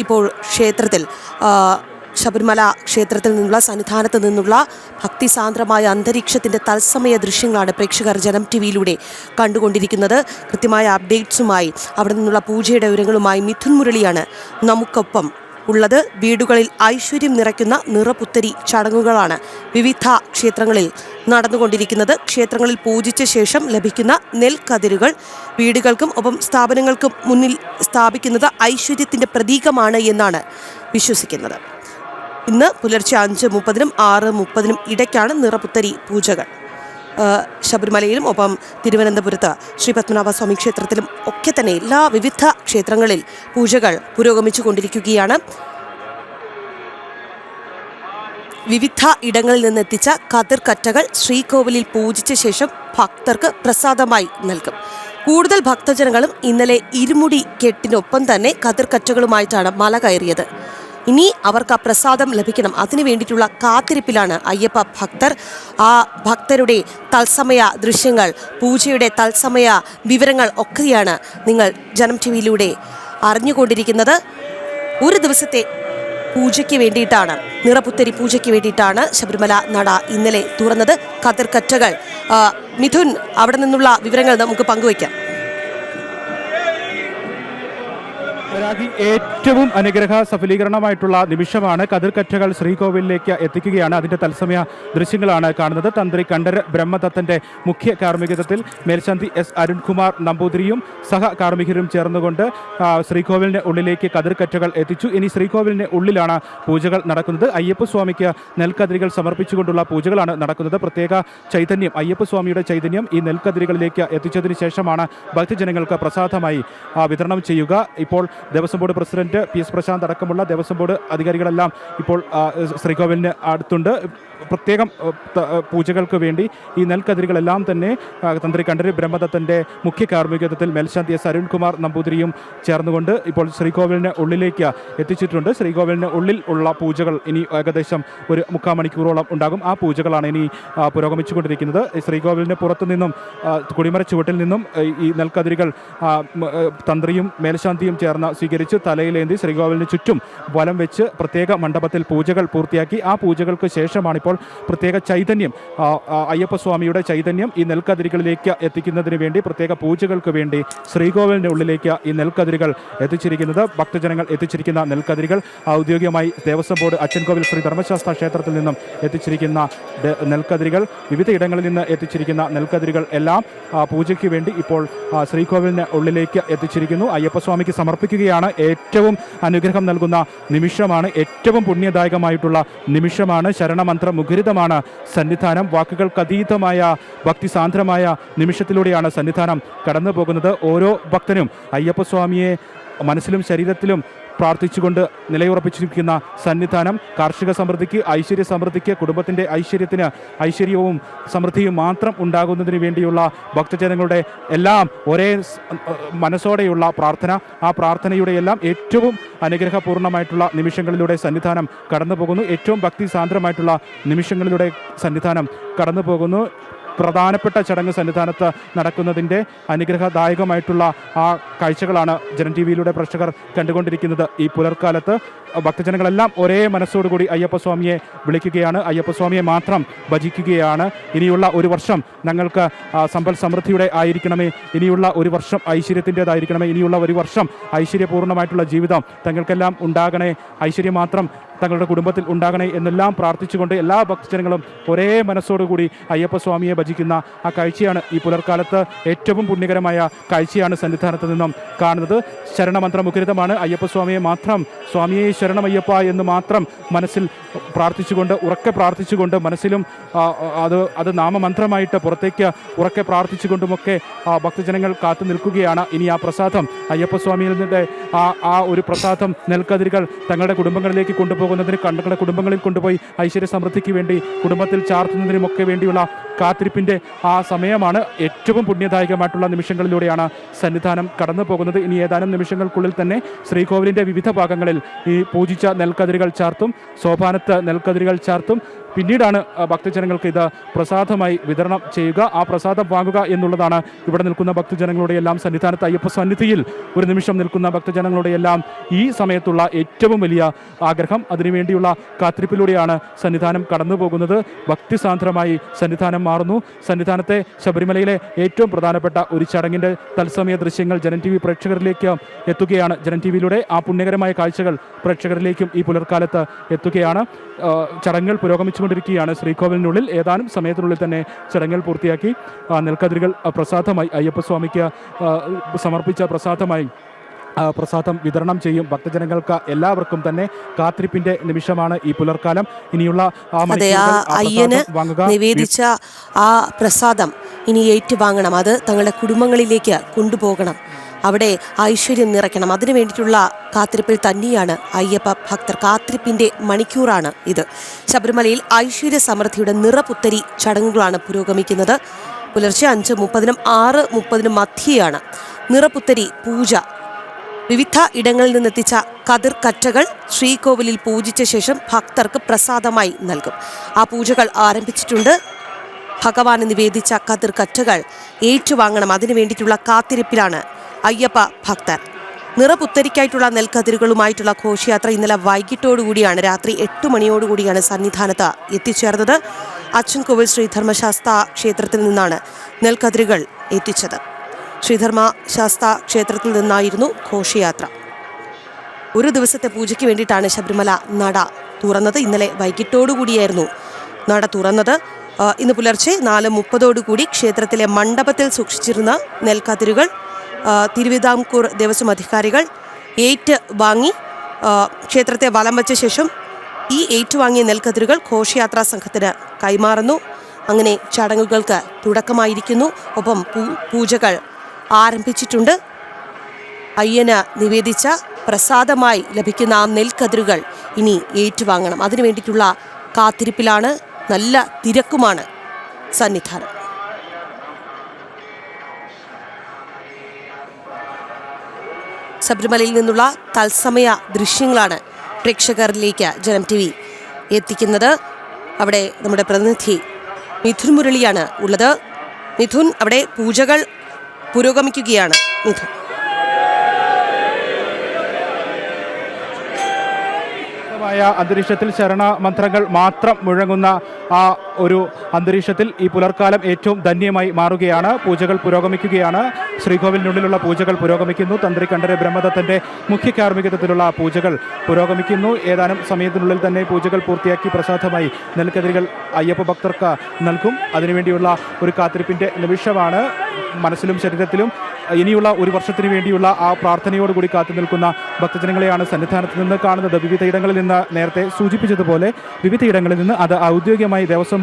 ഇപ്പോൾ ക്ഷേത്രത്തിൽ ശബരിമല ക്ഷേത്രത്തിൽ നിന്നുള്ള സന്നിധാനത്ത് നിന്നുള്ള ഭക്തിസാന്ദ്രമായ അന്തരീക്ഷത്തിൻ്റെ തത്സമയ ദൃശ്യങ്ങളാണ് പ്രേക്ഷകർ ജനം ടിവിയിലൂടെ കണ്ടുകൊണ്ടിരിക്കുന്നത്. കൃത്യമായ അപ്ഡേറ്റ്സുമായി അവിടെ നിന്നുള്ള പൂജയുടെ വിവരങ്ങളുമായി മിഥുൻ മുരളിയാണ് നമുക്കൊപ്പം ഉള്ളത്. വീടുകളിൽ ഐശ്വര്യം നിറയ്ക്കുന്ന നിറപുത്തരി ചടങ്ങുകളാണ് വിവിധ ക്ഷേത്രങ്ങളിൽ നടന്നുകൊണ്ടിരിക്കുന്നത്. ക്ഷേത്രങ്ങളിൽ പൂജിച്ച ശേഷം ലഭിക്കുന്ന നെൽക്കതിരുകൾ വീടുകൾക്കും ഒപ്പം സ്ഥാപനങ്ങൾക്കും മുന്നിൽ സ്ഥാപിക്കുന്നത് ഐശ്വര്യത്തിൻ്റെ പ്രതീകമാണ് എന്നാണ് വിശ്വസിക്കുന്നത്. ഇന്ന് പുലർച്ചെ 5:30 6:30 ഇടയ്ക്കാണ് നിറപുത്തരി പൂജകൾ. ശബരിമലയിലും ഒപ്പം തിരുവനന്തപുരത്ത് ശ്രീ പത്മനാഭസ്വാമി ക്ഷേത്രത്തിലും ഒക്കെ തന്നെ എല്ലാ വിവിധ ക്ഷേത്രങ്ങളിൽ പൂജകൾ പുരോഗമിച്ചു കൊണ്ടിരിക്കുകയാണ്. വിവിധ ഇടങ്ങളിൽ നിന്നെത്തിച്ച കതിർക്കറ്റകൾ ശ്രീകോവിലിൽ പൂജിച്ച ശേഷം ഭക്തർക്ക് പ്രസാദമായി നൽകും. കൂടുതൽ ഭക്തജനങ്ങളും ഇന്നലെ ഇരുമുടി കെട്ടിനൊപ്പം തന്നെ കതിർക്കറ്റകളുമായിട്ടാണ് മല കയറിയത്. ഇനി അവർക്ക് ആ പ്രസാദം ലഭിക്കണം, അതിനു വേണ്ടിയിട്ടുള്ള കാത്തിരിപ്പിലാണ് അയ്യപ്പ ഭക്തർ. ആ ഭക്തരുടെ തത്സമയ ദൃശ്യങ്ങൾ, പൂജയുടെ തത്സമയ വിവരങ്ങൾ ഒക്കെയാണ് നിങ്ങൾ ജനം ടിവിയിലൂടെ അറിഞ്ഞുകൊണ്ടിരിക്കുന്നത്. ഒരു ദിവസത്തെ പൂജയ്ക്ക് വേണ്ടിയിട്ടാണ്, നിറപുത്തരി പൂജയ്ക്ക് വേണ്ടിയിട്ടാണ് ശബരിമല നട ഇന്നലെ തുറന്നത്. കതിർക്കറ്റകൾ മിഥുൻ, അവിടെ നിന്നുള്ള വിവരങ്ങൾ നമുക്ക് പങ്കുവയ്ക്കാം. ഏറ്റവും അനുഗ്രഹ സഫലീകരണമായിട്ടുള്ള നിമിഷമാണ്. കതിർക്കറ്റകൾ ശ്രീകോവിലിലേക്ക് എത്തിക്കുകയാണ്. അതിൻ്റെ തത്സമയ ദൃശ്യങ്ങളാണ് കാണുന്നത്. തന്ത്രി കണ്ഠര് ബ്രഹ്മദത്തൻ്റെ മുഖ്യ കാർമ്മികത്വത്തിൽ മേൽശാന്തി എസ് അരുൺകുമാർ നമ്പൂതിരിയും സഹ കാർമ്മികരും ചേർന്നുകൊണ്ട് ശ്രീകോവിലിൻ്റെ ഉള്ളിലേക്ക് കതിർക്കറ്റകൾ എത്തിച്ചു. ഇനി ശ്രീകോവിലിൻ്റെ ഉള്ളിലാണ് പൂജകൾ നടക്കുന്നത്. അയ്യപ്പസ്വാമിക്ക് നെൽക്കതിരുകൾ സമർപ്പിച്ചുകൊണ്ടുള്ള പൂജകളാണ് നടക്കുന്നത്. പ്രത്യേക ചൈതന്യം, അയ്യപ്പസ്വാമിയുടെ ചൈതന്യം ഈ നെൽക്കതിരുകളിലേക്ക് എത്തിച്ചതിന് ശേഷമാണ് ഭക്തജനങ്ങൾക്ക് പ്രസാദമായി വിതരണം ചെയ്യുക. ഇപ്പോൾ Devaswom board president PS Prasanth അടക്കമുള്ള ദേവസ്വം ബോർഡ് അധികാരികളെല്ലാം ഇപ്പോൾ ശ്രീകോവിലിന് അടുത്തുണ്ട്. പ്രത്യേകം പൂജകൾക്ക് വേണ്ടി ഈ നെൽക്കതിരുകളെല്ലാം തന്നെ തന്ത്രി കണ്ഠര് ബ്രഹ്മദത്തൻ്റെ മുഖ്യ കാർമ്മികത്വത്തിൽ മേൽശാന്തി എസ് അരുൺകുമാർ നമ്പൂതിരിയും ചേർന്നുകൊണ്ട് ഇപ്പോൾ ശ്രീകോവിലിന് ഉള്ളിലേക്ക് എത്തിച്ചിട്ടുണ്ട്. ശ്രീകോവിലിന് ഉള്ളിൽ ഉള്ള പൂജകൾ ഇനി ഏകദേശം ഒരു 3/4 മണിക്കൂറോളം ഉണ്ടാകും. ആ പൂജകളാണ് ഇനി പുരോഗമിച്ചുകൊണ്ടിരിക്കുന്നത്. ശ്രീകോവിലിന് പുറത്തു നിന്നും കൊടിമര ചുവട്ടിൽ നിന്നും ഈ നെൽക്കതിരുകൾ തന്ത്രിയും മേൽശാന്തിയും ചേർന്ന് സ്വീകരിച്ച് തലയിലേന്തി ശ്രീകോവിലിന് ചുറ്റും വലം വെച്ച് പ്രത്യേക മണ്ഡപത്തിൽ പൂജകൾ പൂർത്തിയാക്കി. ആ പൂജകൾക്ക് ശേഷമാണ് ഇപ്പോൾ പ്രത്യേക ചൈതന്യം, അയ്യപ്പസ്വാമിയുടെ ചൈതന്യം ഈ നെൽക്കതിരുകളിലേക്ക് എത്തിക്കുന്നതിന് വേണ്ടി പ്രത്യേക പൂജകൾക്ക് വേണ്ടി ശ്രീകോവിലിൻ്റെ ഉള്ളിലേക്ക് ഈ നെൽക്കതിരുകൾ എത്തിച്ചിരിക്കുന്നത്. ഭക്തജനങ്ങൾ എത്തിച്ചിരിക്കുന്ന നെൽക്കതിരുകൾ ഔദ്യോഗികമായി ദേവസ്വം ബോർഡ് അച്ചൻകോവിൽ ശ്രീ ധർമ്മശാസ്ത്ര ക്ഷേത്രത്തിൽ നിന്നും എത്തിച്ചിരിക്കുന്ന നെൽക്കതിരുകൾ, വിവിധ ഇടങ്ങളിൽ നിന്ന് എത്തിച്ചിരിക്കുന്ന നെൽക്കതിരുകൾ എല്ലാം പൂജയ്ക്ക് വേണ്ടി ഇപ്പോൾ ശ്രീകോവിലിന് ഉള്ളിലേക്ക് എത്തിച്ചിരിക്കുന്നു. അയ്യപ്പസ്വാമിക്ക് സമർപ്പിക്കുകയാണ്. ഏറ്റവും അനുഗ്രഹം നൽകുന്ന നിമിഷമാണ്, ഏറ്റവും പുണ്യദായകമായിട്ടുള്ള നിമിഷമാണ്. ശരണമന്ത്ര മുഖരിതമാണ് സന്നിധാനം. വാക്കുകൾക്കതീതമായ ഭക്തിസാന്ദ്രമായ നിമിഷത്തിലൂടെയാണ് സന്നിധാനം കടന്നു പോകുന്നത്. ഓരോ ഭക്തനും അയ്യപ്പസ്വാമിയെ മനസ്സിലും ശരീരത്തിലും പ്രാർത്ഥിച്ചുകൊണ്ട് നിലയുറപ്പിച്ചിരിക്കുന്ന സന്നിധാനം കാർഷിക സമൃദ്ധിക്ക്, ഐശ്വര്യ സമൃദ്ധിക്ക്, കുടുംബത്തിൻ്റെ ഐശ്വര്യത്തിന് ഐശ്വര്യവും സമൃദ്ധിയും മാത്രം ഉണ്ടാകുന്നതിന് വേണ്ടിയുള്ള ഭക്തജനങ്ങളുടെ എല്ലാം ഒരേ മനസ്സോടെയുള്ള പ്രാർത്ഥന, ആ പ്രാർത്ഥനയുടെ എല്ലാം ഏറ്റവും അനുഗ്രഹപൂർണ്ണമായിട്ടുള്ള നിമിഷങ്ങളിലൂടെ സന്നിധാനം കടന്നു പോകുന്നു. ഏറ്റവും ഭക്തി സാന്ദ്രമായിട്ടുള്ള നിമിഷങ്ങളിലൂടെ സന്നിധാനം കടന്നു പോകുന്നു. പ്രധാനപ്പെട്ട ചടങ്ങ് സന്നിധാനത്ത് നടക്കുന്നതിൻ്റെ അനുഗ്രഹദായകമായിട്ടുള്ള ആ കാഴ്ചകളാണ് ജനം ടി വിയിലൂടെ പ്രേക്ഷകർ കണ്ടുകൊണ്ടിരിക്കുന്നത്. ഈ പുലർക്കാലത്ത് ഭക്തജനങ്ങളെല്ലാം ഒരേ മനസ്സോടുകൂടി അയ്യപ്പസ്വാമിയെ വിളിക്കുകയാണ്, അയ്യപ്പസ്വാമിയെ മാത്രം ഭജിക്കുകയാണ്. ഇനിയുള്ള ഒരു വർഷം ഞങ്ങൾക്ക് സമ്പൽ സമൃദ്ധിയുടെ ആയിരിക്കണമേ, ഇനിയുള്ള ഒരു വർഷം ഐശ്വര്യത്തിൻ്റെതായിരിക്കണമേ, ഇനിയുള്ള ഒരു വർഷം ഐശ്വര്യപൂർണ്ണമായിട്ടുള്ള ജീവിതം തങ്ങൾക്കെല്ലാം ഉണ്ടാകണേ, ഐശ്വര്യം മാത്രം തങ്ങളുടെ കുടുംബത്തിൽ ഉണ്ടാകണേ എന്നെല്ലാം പ്രാർത്ഥിച്ചുകൊണ്ട് എല്ലാ ഭക്തജനങ്ങളും ഒരേ മനസ്സോടുകൂടി അയ്യപ്പസ്വാമിയെ ഭജിക്കുന്ന ആ കാഴ്ചയാണ് ഈ പുലർക്കാലത്ത് ഏറ്റവും പുണ്യകരമായ കാഴ്ചയാണ് സന്നിധാനത്ത് നിന്നും കാണുന്നത്. ശരണമന്ത്രമുഖരിതമാണ്. അയ്യപ്പസ്വാമിയെ മാത്രം, സ്വാമിയെ ശരണമയ്യപ്പ എന്ന് മാത്രം മനസ്സിൽ പ്രാർത്ഥിച്ചുകൊണ്ട്, ഉറക്കെ പ്രാർത്ഥിച്ചുകൊണ്ട്, മനസ്സിലും അത് നാമമന്ത്രമായിട്ട് പുറത്തേക്ക് ഉറക്കെ പ്രാർത്ഥിച്ചുകൊണ്ടുമൊക്കെ ഭക്തജനങ്ങൾ കാത്തു നിൽക്കുകയാണ്. ഇനി ആ പ്രസാദം അയ്യപ്പസ്വാമിയിൽ നിന്നിട്ട് ആ ഒരു പ്രസാദം നെൽക്കതിരുകൾ തങ്ങളുടെ കുടുംബങ്ങളിലേക്ക് കൊണ്ടുപോകുന്നതിന്, തങ്ങളുടെ കുടുംബങ്ങളിൽ കൊണ്ടുപോയി ഐശ്വര്യ സമൃദ്ധിക്ക് വേണ്ടി കുടുംബത്തിൽ ചാർത്തുന്നതിനുമൊക്കെ വേണ്ടിയുള്ള കാത്തിരിപ്പിൻ്റെ ആ സമയമാണ്. ഏറ്റവും പുണ്യദായകമായിട്ടുള്ള നിമിഷങ്ങളിലൂടെയാണ് സന്നിധാനം കടന്നു പോകുന്നത്. ഇനി ഏതാനും നിമിഷങ്ങൾക്കുള്ളിൽ തന്നെ ശ്രീകോവിലിൻ്റെ വിവിധ ഭാഗങ്ങളിൽ ഈ പൂജിച്ച നെൽക്കതിരുകൾ ചാർത്തും, സോപാനത്ത് നെൽക്കതിരുകൾ ചാർത്തും. പിന്നീടാണ് ഭക്തജനങ്ങൾക്ക് ഇത് പ്രസാദമായി വിതരണം ചെയ്യുക. ആ പ്രസാദം വാങ്ങുക എന്നുള്ളതാണ് ഇവിടെ നിൽക്കുന്ന ഭക്തജനങ്ങളുടെ എല്ലാം, സന്നിധാനത്ത് അയ്യപ്പ സന്നിധിയിൽ ഒരു നിമിഷം നിൽക്കുന്ന ഭക്തജനങ്ങളുടെ എല്ലാം ഈ സമയത്തുള്ള ഏറ്റവും വലിയ ആഗ്രഹം. അതിനുവേണ്ടിയുള്ള കാത്തിരിപ്പിലൂടെയാണ് സന്നിധാനം കടന്നു പോകുന്നത്. ഭക്തിസാന്ദ്രമായി സന്നിധാനം മാറുന്നു. സന്നിധാനത്തെ ശബരിമലയിലെ ഏറ്റവും പ്രധാനപ്പെട്ട ഒരു ചടങ്ങിൻ്റെ തത്സമയ ദൃശ്യങ്ങൾ ജനം ടി വി പ്രേക്ഷകരിലേക്ക് എത്തുകയാണ്. ജനം ടി വിയിലൂടെ ആ പുണ്യകരമായ കാഴ്ചകൾ പ്രേക്ഷകരിലേക്കും ഈ പുലർക്കാലത്ത് എത്തുകയാണ്. ചടങ്ങുകൾ പുരോഗമിച്ചുകൊണ്ടിരിക്കുകയാണ് ശ്രീകോവിലിനുള്ളിൽ. ഏതാനും സമയത്തിനുള്ളിൽ തന്നെ ചടങ്ങുകൾ പൂർത്തിയാക്കി നെൽക്കതിരുകൾ പ്രസാദമായി അയ്യപ്പസ്വാമിക്ക് സമർപ്പിച്ച പ്രസാദം വിതരണം ചെയ്യും. ഭക്തജനങ്ങൾക്ക് എല്ലാവർക്കും തന്നെ കാത്തിരിപ്പിന്റെ നിമിഷമാണ് ഈ പുലർക്കാലം. ഇനിയുള്ള അയ്യന് നിവേദിച്ച ആ പ്രസാദം ഇനി ഏറ്റുവാങ്ങണം. അത് തങ്ങളുടെ കുടുംബങ്ങളിലേക്ക് കൊണ്ടുപോകണം, അവിടെ ഐശ്വര്യം നിറയ്ക്കണം. അതിനു വേണ്ടിയിട്ടുള്ള കാത്തിരിപ്പിൽ തന്നെയാണ് അയ്യപ്പ ഭക്തർ. കാത്തിരിപ്പിൻ്റെ മണിക്കൂറാണ് ഇത്. ശബരിമലയിൽ ഐശ്വര്യ സമൃദ്ധിയുടെ നിറപുത്തരി ചടങ്ങുകളാണ് പുരോഗമിക്കുന്നത്. പുലർച്ചെ 5:30-നും 6:30-നും മധ്യയാണ് നിറപുത്തരി പൂജ. വിവിധ ഇടങ്ങളിൽ നിന്നെത്തിച്ച കതിർ കറ്റകൾ ശ്രീകോവിലിൽ പൂജിച്ച ശേഷം ഭക്തർക്ക് പ്രസാദമായി നൽകും. ആ പൂജകൾ ആരംഭിച്ചിട്ടുണ്ട്. ഭഗവാന് നിവേദിച്ച കതിർ കറ്റകൾ ഏറ്റുവാങ്ങണം. അതിനു വേണ്ടിയിട്ടുള്ള കാത്തിരിപ്പിലാണ് അയ്യപ്പ ഭക്തർ. നിറപുത്തരിക്കായിട്ടുള്ള നെൽക്കതിരുകളുമായിട്ടുള്ള ഘോഷയാത്ര ഇന്നലെ വൈകിട്ടോടുകൂടിയാണ്, രാത്രി 8 മണിയോടുകൂടിയാണ് സന്നിധാനത്ത് എത്തിച്ചേർന്നത്. അച്ചൻകോവിൽ ശ്രീധർമ്മശാസ്ത ക്ഷേത്രത്തിൽ നിന്നാണ് നെൽക്കതിരുകൾ എത്തിച്ചത്. ശ്രീധർമ്മശാസ്ത ക്ഷേത്രത്തിൽ നിന്നായിരുന്നു ഘോഷയാത്ര. ഒരു ദിവസത്തെ പൂജയ്ക്ക് വേണ്ടിയിട്ടാണ് ശബരിമല നട തുറന്നത്. ഇന്നലെ വൈകിട്ടോടുകൂടിയായിരുന്നു നട തുറന്നത്. ഇന്ന് പുലർച്ചെ 4:30 ക്ഷേത്രത്തിലെ മണ്ഡപത്തിൽ സൂക്ഷിച്ചിരുന്ന നെൽക്കതിരുകൾ തിരുവിതാംകൂർ ദേവസ്വം അധികാരികൾ വാങ്ങി ക്ഷേത്രത്തെ വലം വച്ച ശേഷം ഈ ഏറ്റുവാങ്ങിയ നെൽക്കതിരുകൾ ഘോഷയാത്രാ സംഘത്തിന് കൈമാറുന്നു. അങ്ങനെ ചടങ്ങുകൾക്ക് തുടക്കമായിരിക്കുന്നു. ഒപ്പം പൂജകൾ ആരംഭിച്ചിട്ടുണ്ട്. അയ്യന് നിവേദിച്ച പ്രസാദമായി ലഭിക്കുന്ന ആ നെൽക്കതിരുകൾ ഇനി ഏറ്റുവാങ്ങണം. അതിനു വേണ്ടിയിട്ടുള്ള കാത്തിരിപ്പിലാണ്. നല്ല തിരക്കുമാണ് സന്നിധാനം. ശബരിമലയിൽ നിന്നുള്ള തത്സമയ ദൃശ്യങ്ങളാണ് പ്രേക്ഷകരിലേക്ക് ജനം ടി വി എത്തിക്കുന്നത്. അവിടെ നമ്മുടെ പ്രതിനിധി മിഥുൻ മുരളിയാണ് ഉള്ളത്. മിഥുൻ, അവിടെ പൂജകൾ പുരോഗമിക്കുകയാണ്. മിഥുൻ, അന്തരീക്ഷത്തിൽ ശരണ മന്ത്രങ്ങൾ മാത്രം മുഴങ്ങുന്ന ആ ഒരു അന്തരീക്ഷത്തിൽ ഈ പുലർക്കാലം ഏറ്റവും ധന്യമായി മാറുകയാണ്. പൂജകൾ പുരോഗമിക്കുകയാണ്. ശ്രീകോവിലിനുള്ളിലുള്ള പൂജകൾ പുരോഗമിക്കുന്നു. തന്ത്രി കണ്ഠരര് ബ്രഹ്മദത്തൻ്റെ മുഖ്യ കാർമ്മികത്വത്തിലുള്ള പൂജകൾ പുരോഗമിക്കുന്നു. ഏതാനും സമയത്തിനുള്ളിൽ തന്നെ പൂജകൾ പൂർത്തിയാക്കി പ്രസാദമായി നെൽക്കതിരുകൾ അയ്യപ്പ ഭക്തർക്ക് നൽകും. അതിനുവേണ്ടിയുള്ള ഒരു കാത്തിരിപ്പിൻ്റെ നിമിഷമാണ്. മനസ്സിലും ശരീരത്തിലും ഇനിയുള്ള ഒരു വർഷത്തിന് വേണ്ടിയുള്ള ആ പ്രാർത്ഥനയോടുകൂടി കാത്തു നിൽക്കുന്ന ഭക്തജനങ്ങളെയാണ് സന്നിധാനത്ത് നിന്ന് കാണുന്നത്. വിവിധയിടങ്ങളിൽ നിന്ന്, നേരത്തെ സൂചിപ്പിച്ചതുപോലെ വിവിധയിടങ്ങളിൽ നിന്ന് അത് ഔദ്യോഗികമായി ദേവസ്വം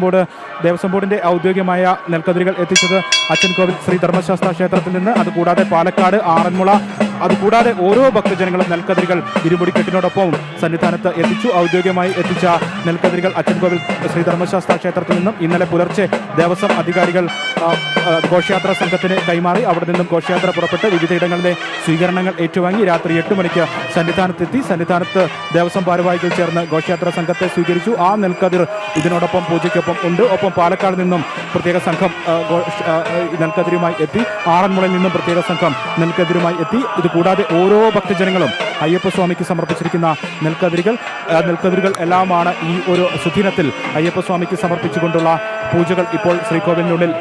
ബോർഡിൻ്റെ ഔദ്യോഗികമായ നെൽക്കതിരുകൾ എത്തിച്ചത് അച്ചൻകോവിൽ ശ്രീ ധർമ്മശാസ്ത്ര ക്ഷേത്രത്തിൽ നിന്ന്. അതുകൂടാതെ പാലക്കാട്, ആറന്മുള, അതുകൂടാതെ ഓരോ ഭക്തജനങ്ങളും നെൽക്കതിരുകൾ ഇരുമുടിക്കെട്ടിനോടൊപ്പം സന്നിധാനത്ത് എത്തിച്ചു. ഔദ്യോഗികമായി എത്തിച്ച നെൽക്കതിരുകൾ അച്ചൻകോവിൽ ശ്രീ ധർമ്മശാസ്ത്ര ക്ഷേത്രത്തിൽ നിന്നും ഇന്നലെ പുലർച്ചെ ദേവസ്വം അധികാരികൾ ഘോഷയാത്രാ സംഘത്തിന് കൈമാറി. അവിടെ നിന്നും ഘോഷയാത്ര പുറപ്പെട്ട് വിവിധയിടങ്ങളിലെ സ്വീകരണങ്ങൾ ഏറ്റുവാങ്ങി രാത്രി 8 മണിക്ക് സന്നിധാനത്തെത്തി. സന്നിധാനത്ത് ദേവസ്വം ഭാരവാഹികൾ ചേർന്ന് ഘോഷയാത്രാ സംഘത്തെ സ്വീകരിച്ചു. ആ നെൽക്കതിർ ഇതിനോടൊപ്പം പൂജയ്ക്കൊപ്പം ഉണ്ട്. ഒപ്പം പാലക്കാട് നിന്നും പ്രത്യേക സംഘം നെൽക്കതിരുമായി എത്തി. ആറന്മുളയിൽ നിന്നും പ്രത്യേക സംഘം നെൽക്കതിരുമായി എത്തി. ഇതുകൂടാതെ ഓരോ ഭക്തജനങ്ങളും അയ്യപ്പസ്വാമിക്ക് സമർപ്പിച്ചിരിക്കുന്ന നെൽക്കതിരുകൾ എല്ലാമാണ് ഈ ഒരു സുദിനത്തിൽ അയ്യപ്പസ്വാമിക്ക് സമർപ്പിച്ചുകൊണ്ടുള്ള പൂജകൾ ഇപ്പോൾ ശ്രീകോവിലിനുള്ളിൽ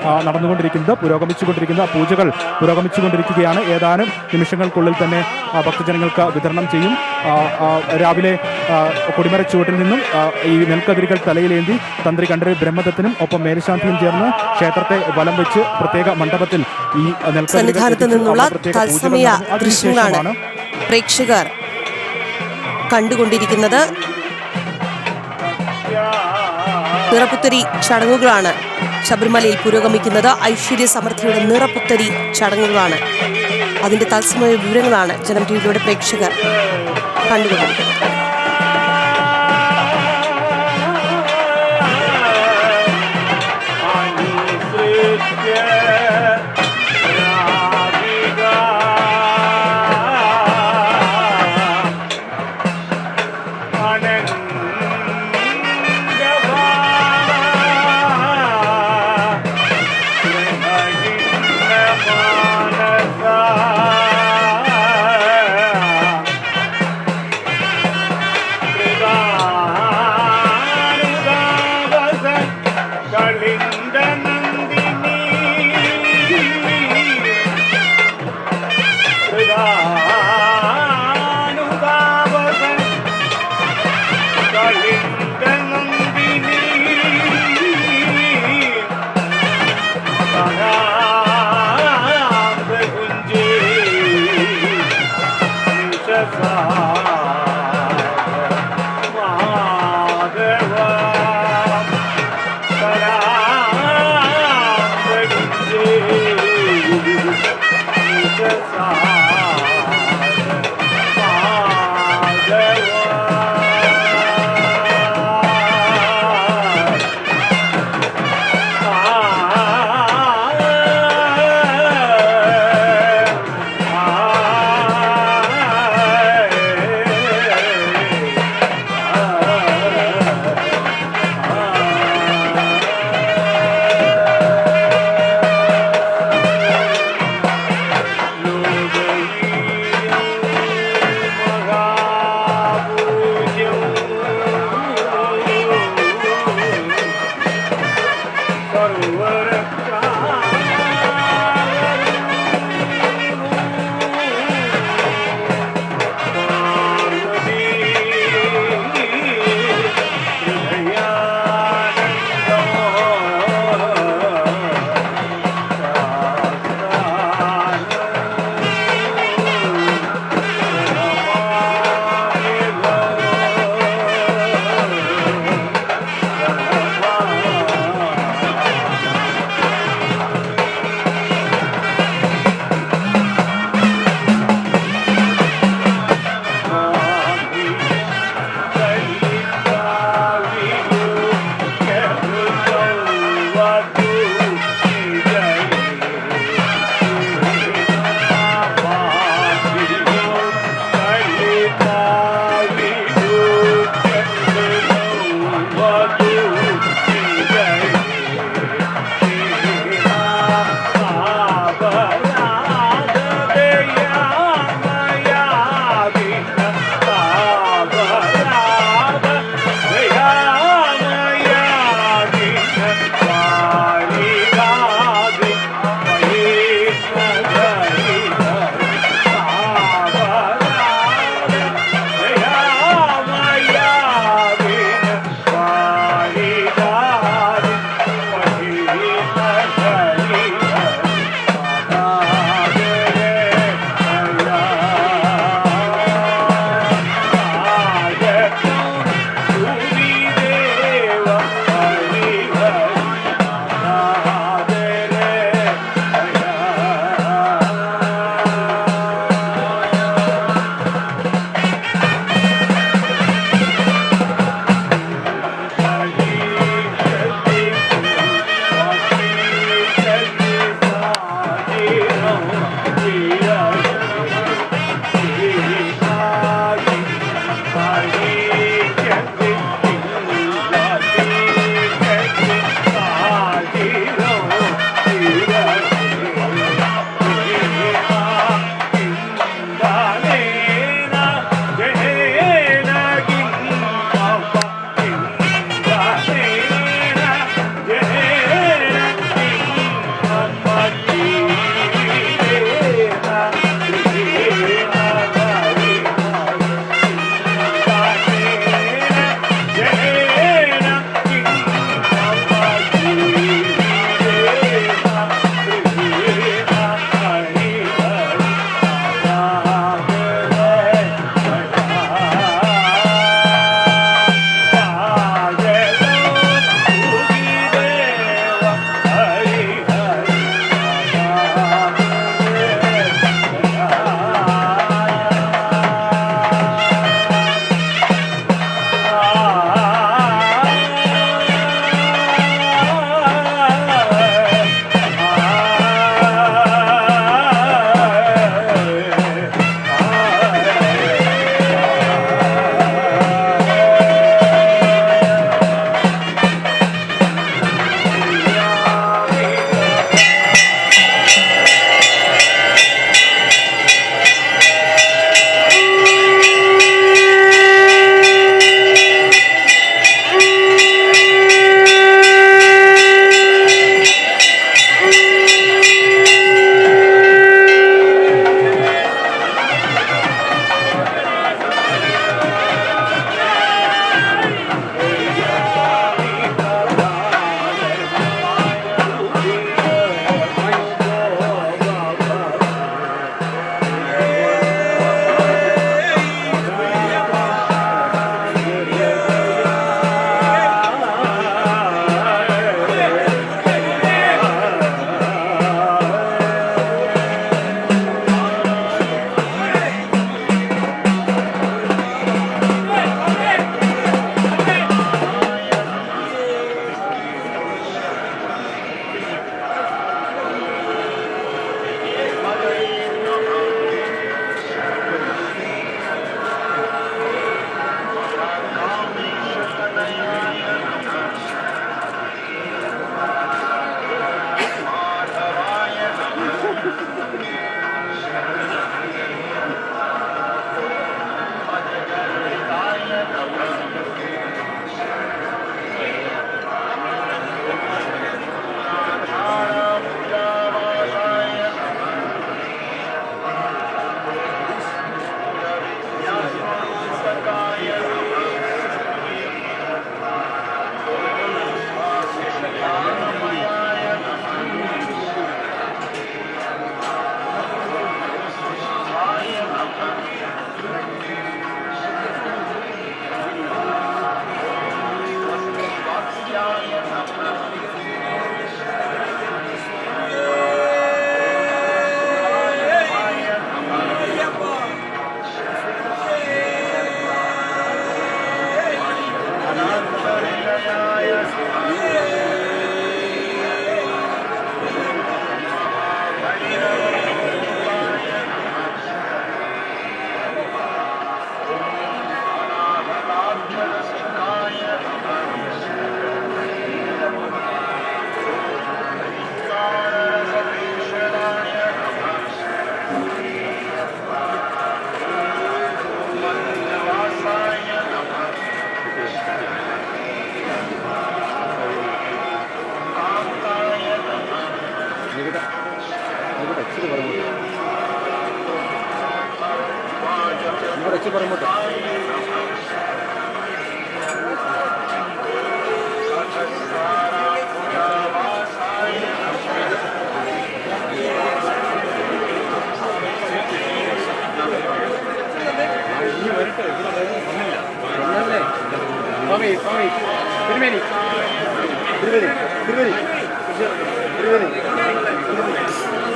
പുരോഗമിച്ചുകൊണ്ടിരിക്കുന്ന പൂജകൾ പുരോഗമിച്ചുകൊണ്ടിരിക്കുകയാണ്. ഏതാനും നിമിഷങ്ങൾക്കുള്ളിൽ തന്നെ ഭക്തജനങ്ങൾക്ക് വിതരണം ചെയ്യും. രാവിലെ കൊടിമരച്ചുവട്ടിൽ നിന്നും ഈ നെൽക്കതിരുകൾ തലയിലേന്തി തന്ത്രി കണ്ഠരര് ബ്രഹ്മദത്തിനും ഒപ്പം മേൽശാന്തിയും ചേർന്ന് ക്ഷേത്രത്തെ വലം വെച്ച് പ്രത്യേക മണ്ഡപത്തിൽ ഈ സന്നിധാനത്ത് നിന്നുള്ള തത്സമയ ദൃശ്യങ്ങളാണ് പ്രേക്ഷകർ കണ്ടുകൊണ്ടിരിക്കുന്നത്. നിറപുത്തരി ചടങ്ങുകളാണ് ശബരിമലയിൽ പുരോഗമിക്കുന്നത്. ഐശ്വര്യ സമൃദ്ധിയുടെ നിറപുത്തരി ചടങ്ങുകളാണ്. അതിന്റെ തത്സമയ വിവരങ്ങളാണ് ജനം ടിവിയിലൂടെ പ്രേക്ഷകർ കണ്ടുകൊണ്ടിരിക്കുന്നത്.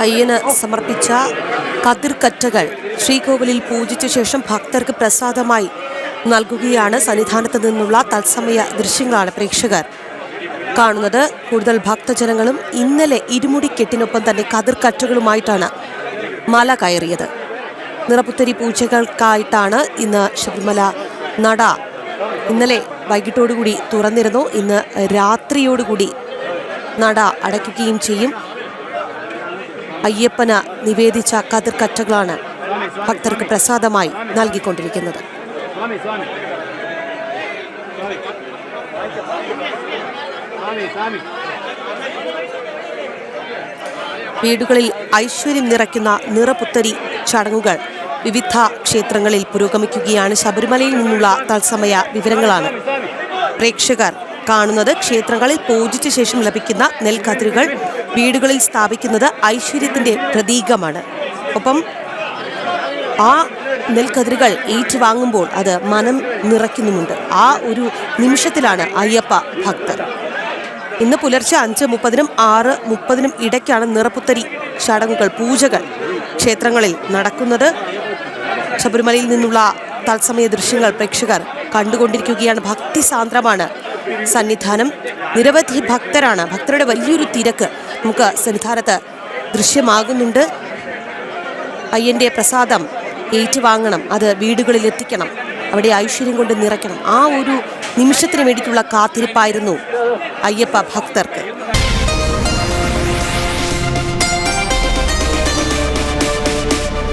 അയ്യന് സമർപ്പിച്ച കതിർക്കറ്റകൾ ശ്രീകോവിലിൽ പൂജിച്ച ശേഷം ഭക്തർക്ക് പ്രസാദമായി നൽകുകയാണ്. സന്നിധാനത്ത് നിന്നുള്ള തത്സമയ ദൃശ്യങ്ങളാണ് പ്രേക്ഷകർ കാണുന്നത്. കൂടുതൽ ഭക്തജനങ്ങളും ഇന്നലെ ഇരുമുടിക്കെട്ടിനൊപ്പം തന്നെ കതിർക്കറ്റകളുമായിട്ടാണ് മല കയറിയത്. നിറപുത്തരി പൂജകൾക്കായിട്ടാണ് ഇന്ന് ശബരിമല നട ഇന്നലെ വൈകിട്ടോടുകൂടി തുറന്നിരുന്നു. ഇന്ന് രാത്രിയോടുകൂടി നട അടയ്ക്കുകയും ചെയ്യും. അയ്യപ്പന് നിവേദിച്ച കതിർക്കറ്റകളാണ് ഭക്തർക്ക് പ്രസാദമായി നൽകിക്കൊണ്ടിരിക്കുന്നത്. വീടുകളിൽ ഐശ്വര്യം നിറയ്ക്കുന്ന നിറപുത്തരി ചടങ്ങുകൾ വിവിധ ക്ഷേത്രങ്ങളിൽ പുരോഗമിക്കുകയാണ്. ശബരിമലയിൽ നിന്നുള്ള തത്സമയ വിവരങ്ങളാണ് പ്രേക്ഷകർ കാണുന്നത്. ക്ഷേത്രങ്ങളിൽ പൂജിച്ച ശേഷം ലഭിക്കുന്ന നെൽക്കതിരുകൾ വീടുകളിൽ സ്ഥാപിക്കുന്നത് ഐശ്വര്യത്തിന്റെ പ്രതീകമാണ്. ഒപ്പം ആ നെൽക്കതിരുകൾ ഏറ്റുവാങ്ങുമ്പോൾ അത് മനം നിറയ്ക്കുന്നുമുണ്ട്. ആ ഒരു നിമിഷത്തിലാണ് അയ്യപ്പ ഭക്തർ. ഇന്ന് പുലർച്ചെ 5:30-നും 6:30-നും ഇടയ്ക്കാണ് നിറപുത്തരി ചടങ്ങുകൾ പൂജകൾ ക്ഷേത്രങ്ങളിൽ നടക്കുന്നത്. ശബരിമലയിൽ നിന്നുള്ള തത്സമയ ദൃശ്യങ്ങൾ പ്രേക്ഷകർ കണ്ടുകൊണ്ടിരിക്കുകയാണ്. ഭക്തിസാന്ദ്രമാണ് സന്നിധാനം. നിരവധി ഭക്തരാണ്. ഭക്തരുടെ വലിയൊരു തിരക്ക് നമുക്ക് സന്നിധാനത്ത് ദൃശ്യമാകുന്നുണ്ട്. അയ്യൻ്റെ പ്രസാദം ഏറ്റുവാങ്ങണം, അത് വീടുകളിൽ എത്തിക്കണം, അവിടെ ഐശ്വര്യം കൊണ്ട് നിറയ്ക്കണം. ആ ഒരു നിമിഷത്തിന് വേണ്ടിയിട്ടുള്ള കാത്തിരിപ്പായിരുന്നു അയ്യപ്പ ഭക്തർക്ക്.